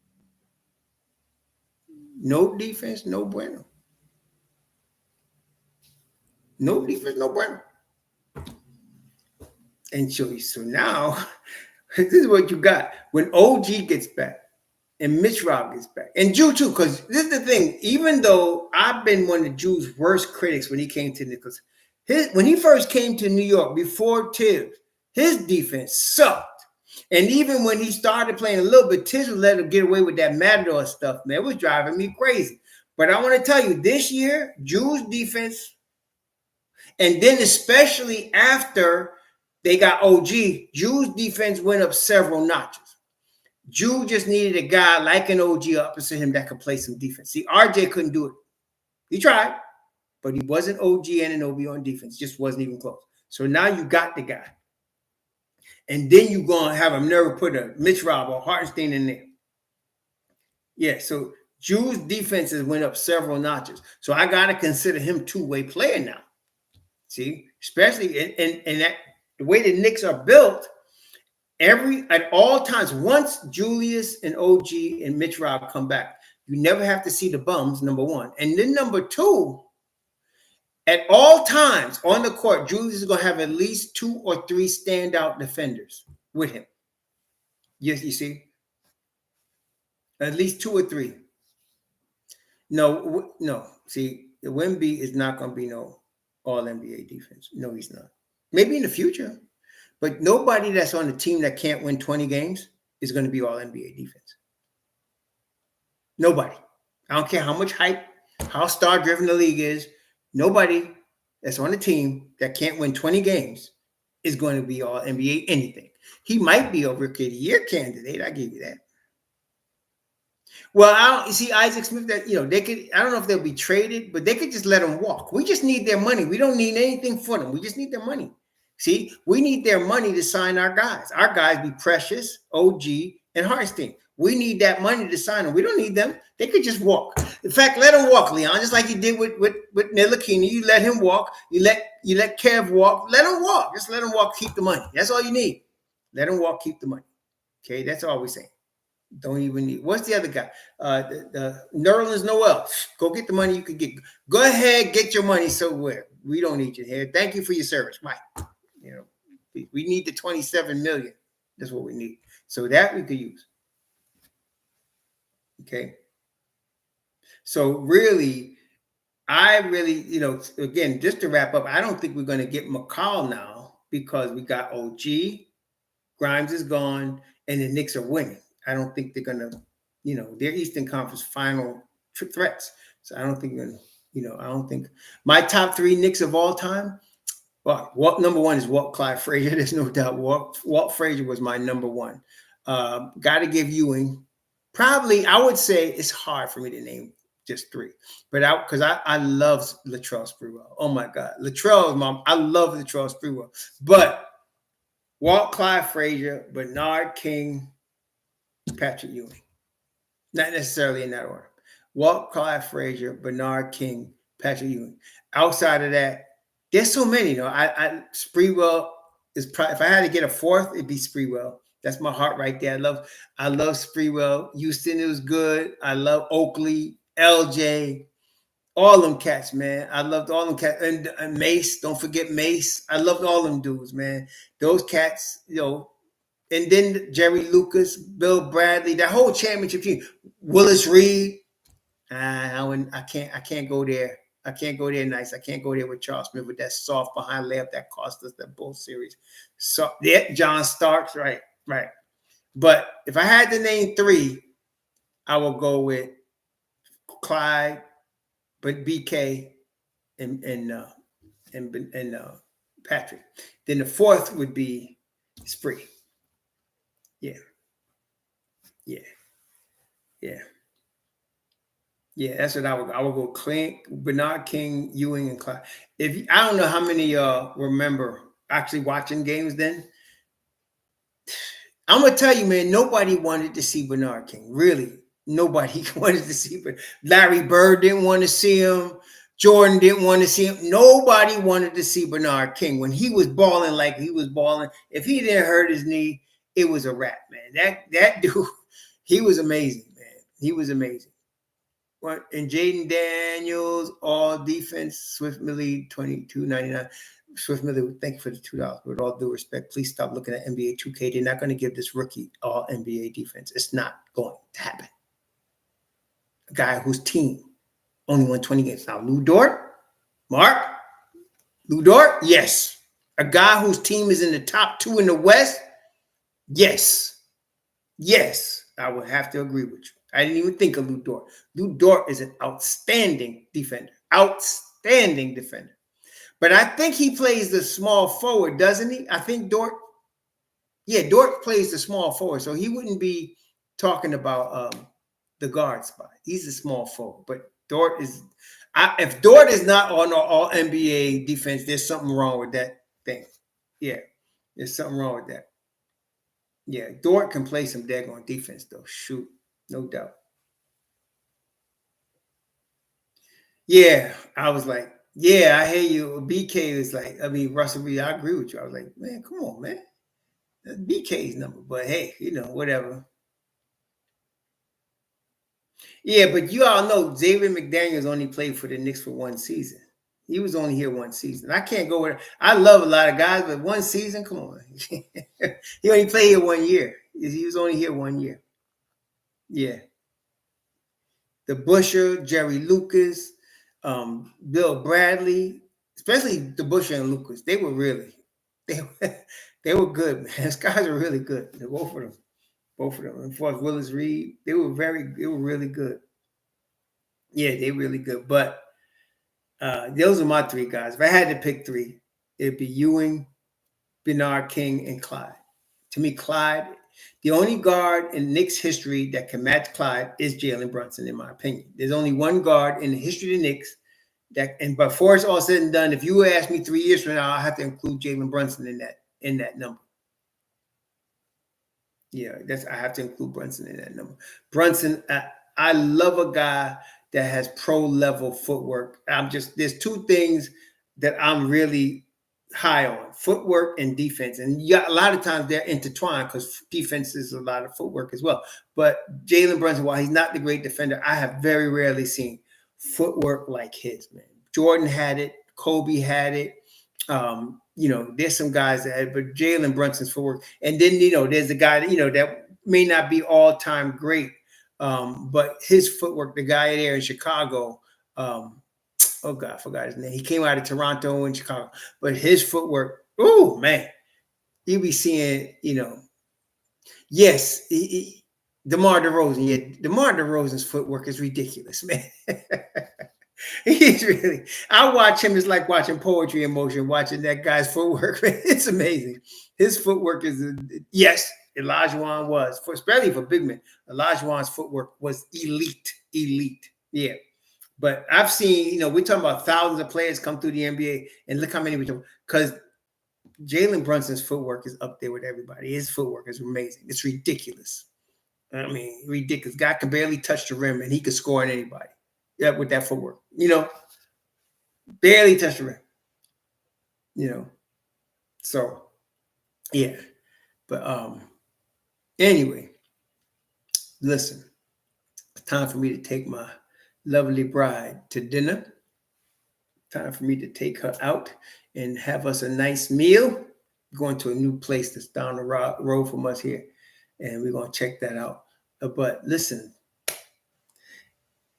No defense, no bueno. No defense, no bueno. And so now, this is what you got. When OG gets back and MitchRob gets back, and Jew too, because this is the thing, even though I've been one of Jew's worst critics when he came to Nicholas, when he first came to New York before Tibs, his defense sucked. And even when he started playing a little bit, Tibs would let him get away with that Matador stuff, man. It was driving me crazy. But I want to tell you, this year, Jew's defense, and then especially after they got OG, Jew's defense went up several notches. Jew just needed a guy like an OG opposite him that could play some defense. See, RJ couldn't do it. He tried, but he wasn't OG and an OB on defense. Just wasn't even close. So now you got the guy. And then you're going to have him never put a MitchRob or Hartenstein in there. Yeah, so Jew's defenses went up several notches. So I got to consider him two-way player now. See, especially in that the way the Knicks are built, at all times, once Julius and OG and MitchRob come back, you never have to see the bums, number one. And then number two, at all times on the court, Julius is going to have at least 2 or 3 standout defenders with him. Yes, you see? At least 2 or 3. No. See, the Wemby is not going to be no all-NBA defense. No, he's not. Maybe in the future. But nobody that's on a team that can't win 20 games is going to be all-NBA defense. Nobody. I don't care how much hype, how star-driven the league is. Nobody that's on a team that can't win 20 games is going to be all-NBA anything. He might be a Rookie of the Year candidate. I give you that. Well, you see Isaac Smith that, they could, I don't know if they'll be traded, but they could just let him walk. We just need their money. We don't need anything for them. We just need their money. See, we need their money to sign our guys. Our guys be Precious, OG, and Hartenstein. We need that money to sign them. We don't need them. They could just walk. In fact, let them walk, Leon, just like you did with Ntilikina. You let him walk. You let Kev walk. Let him walk. Just let him walk. Keep the money. That's all you need. Let him walk. Keep the money. Okay, that's all we're saying. Don't even need. What's the other guy? The Nerlens Noel. Go get the money you could get. Go ahead, get your money somewhere. We don't need you here. Thank you for your service. Bye. You know, we need the 27 million. That's what we need. So that we could use. Okay. So really, you know, again, just to wrap up, I don't think we're going to get Mikal now because we got OG, Grimes is gone, and the Knicks are winning. I don't think they're going to, you know, they're Eastern Conference final threats. So I don't think, you know, I don't think my top 3 Knicks of all time. Well, number 1 is Walt Clyde Frazier. There's no doubt. Walt Frazier was my number 1. Got to give Ewing. Probably, I would say it's hard for me to name just 3, but because I love Latrell Sprewell. Oh my God, Latrell is mom. I love Latrell Sprewell, but Walt Clyde Frazier, Bernard King, Patrick Ewing, not necessarily in that order. Walt Clyde Frazier, Bernard King, Patrick Ewing. Outside of that, there's so many. You know, Sprewell is probably, if I had to get a 4th, it'd be Sprewell. That's my heart right there. I love Sprewell. Houston, it was good. I love Oakley, LJ, all them cats, man. I loved all them cats. And Mace, don't forget Mace. I loved all them dudes, man. Those cats, you know. And then Jerry Lucas, Bill Bradley, that whole championship team. Willis Reed. I can't go there. I can't go there nice. I can't go there with Charles Smith with that soft behind layup that cost us that Bull series. So yeah, John Starks, right. But if I had to name 3, I will go with Clyde, but BK and Patrick. Then the 4th would be Spree. Yeah, that's what I would go Bernard King, Ewing, and Clyde. I don't know how many remember actually watching games then. I'm gonna tell you, man, nobody wanted to see Bernard King. Really, nobody wanted to see him. Larry Bird didn't want to see him. Jordan didn't want to see him. Nobody wanted to see Bernard King when he was balling like he was balling. If he didn't hurt his knee, it was a wrap, man. That dude, he was amazing, man. He was amazing. And Jaden Daniels, all defense, Swift Millie, $22.99. Swift Millie, thank you for the $2. With all due respect, please stop looking at NBA 2K. They're not going to give this rookie all NBA defense. It's not going to happen. A guy whose team only won 20 games. Now, Lou Dort, Mark, Lou Dort, yes. A guy whose team is in the top 2 in the West, yes. Yes, I would have to agree with you. I didn't even think of Lou Dort. Lou Dort is an outstanding defender. Outstanding defender. But I think he plays the small forward, doesn't he? I think Dort plays the small forward. So he wouldn't be talking about the guard spot. He's a small forward. But Dort is, if Dort is not on all NBA defense, there's something wrong with that thing. Yeah, there's something wrong with that. Yeah, Dort can play some daggone defense, though. Shoot, no doubt. Yeah, I was like, yeah, I hear you. BK is like, I mean, Russell Reed, I agree with you. I was like, man, come on, man. That's BK's number. But hey, you know, whatever. Yeah, but you all know Xavier McDaniels only played for the Knicks for 1 season. He was only here 1 season. I can't go with. I love a lot of guys, but 1 season, come on. He only played here 1 year. He was only here 1 year. Yeah. The Busher, Jerry Lucas, Bill Bradley, especially the Busher and Lucas. They were good, man. These guys are really good. Both of them. And for Willis Reed, they were really good. Yeah, they really good. But those are my 3 guys. If I had to pick 3, it'd be Ewing, Bernard King, and Clyde. To me, Clyde, the only guard in Knicks history that can match Clyde is Jalen Brunson, in my opinion. There's only one guard in the history of the Knicks and before it's all said and done, if you ask me 3 years from now, I'll have to include Jalen Brunson in that number. Yeah, I have to include Brunson in that number. Brunson, I love a guy that has pro level footwork. There's two things that I'm really high on: footwork and defense. And a lot of times they're intertwined because defense is a lot of footwork as well. But Jalen Brunson, while he's not the great defender, I have very rarely seen footwork like his, man. Jordan had it, Kobe had it. There's some guys that had, but Jalen Brunson's footwork. And then, there's the guy that, that may not be all time great. But his footwork, the guy there in Chicago, oh God, I forgot his name. He came out of Toronto and Chicago, but his footwork, oh man, you be seeing, yes, DeMar DeRozan. Yeah, DeMar DeRozan's footwork is ridiculous, man. He's really, I watch him, it's like watching poetry in motion, watching that guy's footwork. It's amazing. His footwork is, yes, Olajuwon was, especially for big men, Olajuwon's footwork was elite. Yeah. But I've seen, we're talking about thousands of players come through the NBA, and look how many we do. Because Jalen Brunson's footwork is up there with everybody. His footwork is amazing. It's ridiculous. I mean, ridiculous. Guy can barely touch the rim, and he could score on anybody. Yeah, with that footwork, barely touch the rim, So, yeah. But anyway, listen, it's time for me to take my lovely bride to dinner. Time for me to take her out and have us a nice meal. Going to a new place that's down the road from us here, and we're going to check that out. But listen,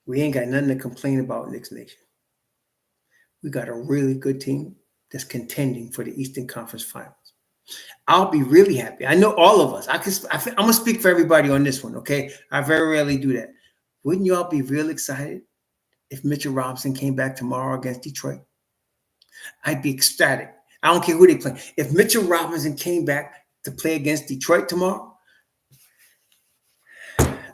we ain't got nothing to complain about, Knicks Nation. We got a really good team that's contending for the Eastern Conference Finals. I'll be really happy. I know all of us. I'm going to speak for everybody on this one, okay? I very rarely do that. Wouldn't you all be real excited if Mitchell Robinson came back tomorrow against Detroit? I'd be ecstatic. I don't care who they play. If Mitchell Robinson came back to play against Detroit tomorrow,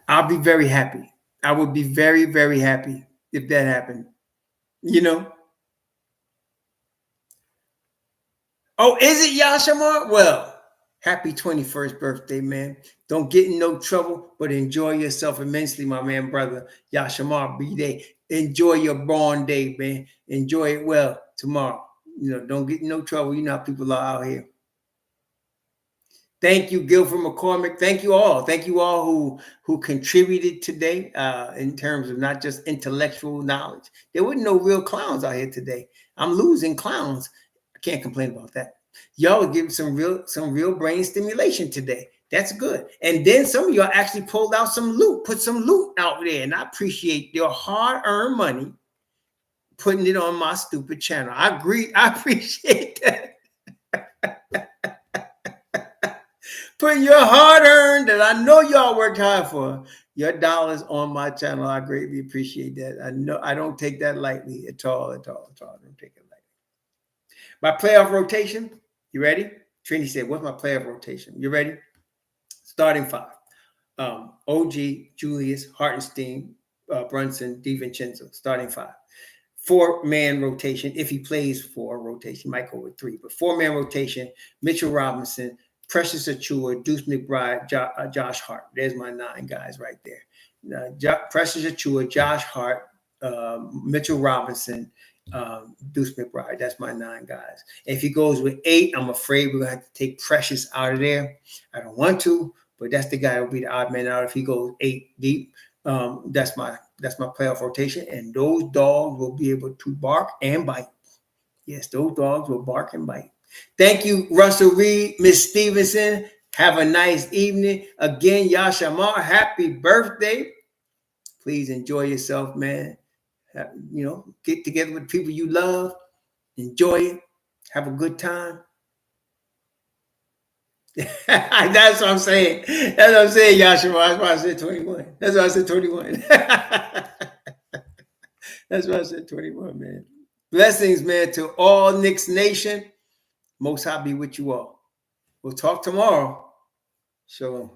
I'll be very happy. I would be very, very happy if that happened. Oh, is it Yashamar? Well, happy 21st birthday, man. Don't get in no trouble, but enjoy yourself immensely, my man, brother. Yashamar B-Day. Enjoy your born day, man. Enjoy it well tomorrow. Don't get in no trouble. You know how people are out here. Thank you, Guilford McCormick. Thank you all. Thank you all who contributed today in terms of not just intellectual knowledge. There were no real clowns out here today. I'm losing clowns. I can't complain about that. Y'all give some real brain stimulation today. That's good. And then some of y'all actually pulled out some loot, put some loot out there, and I appreciate your hard-earned money putting it on my stupid channel. I agree. I appreciate that. Putting your hard-earned, that I know y'all worked hard for, your dollars on my channel. I greatly appreciate that. I know I don't take that lightly at all. I don't take it lightly. My playoff rotation, you ready? Trini said, what's my playoff rotation? You ready? Starting five. OG, Julius, Hartenstein, Brunson, DiVincenzo. Starting five. 4-man rotation. If he plays 4 rotation, might go with 3. But 4-man rotation, Mitchell Robinson, Precious Achiuwa, Deuce McBride, Josh Hart. There's my 9 guys right there. Precious Achiuwa, Josh Hart, Mitchell Robinson, Deuce McBride. That's my 9 guys. If he goes with 8, I'm afraid we're going to have to take Precious out of there. I don't want to, but that's the guy who will be the odd man out if he goes 8 deep. That's my playoff rotation, and those dogs will be able to bark and bite. Yes, those dogs will bark and bite. Thank you, Russell Reed, Miss Stevenson. Have a nice evening. Again, Yashamar, happy birthday. Please enjoy yourself, man. Get together with people you love. Enjoy it. Have a good time. That's what I'm saying. That's what I'm saying, Yashamar. That's why I said 21. That's why I said 21. That's why I said 21, man. Blessings, man, to all Knicks Nation. Most High be with you all. We'll talk tomorrow. Shalom.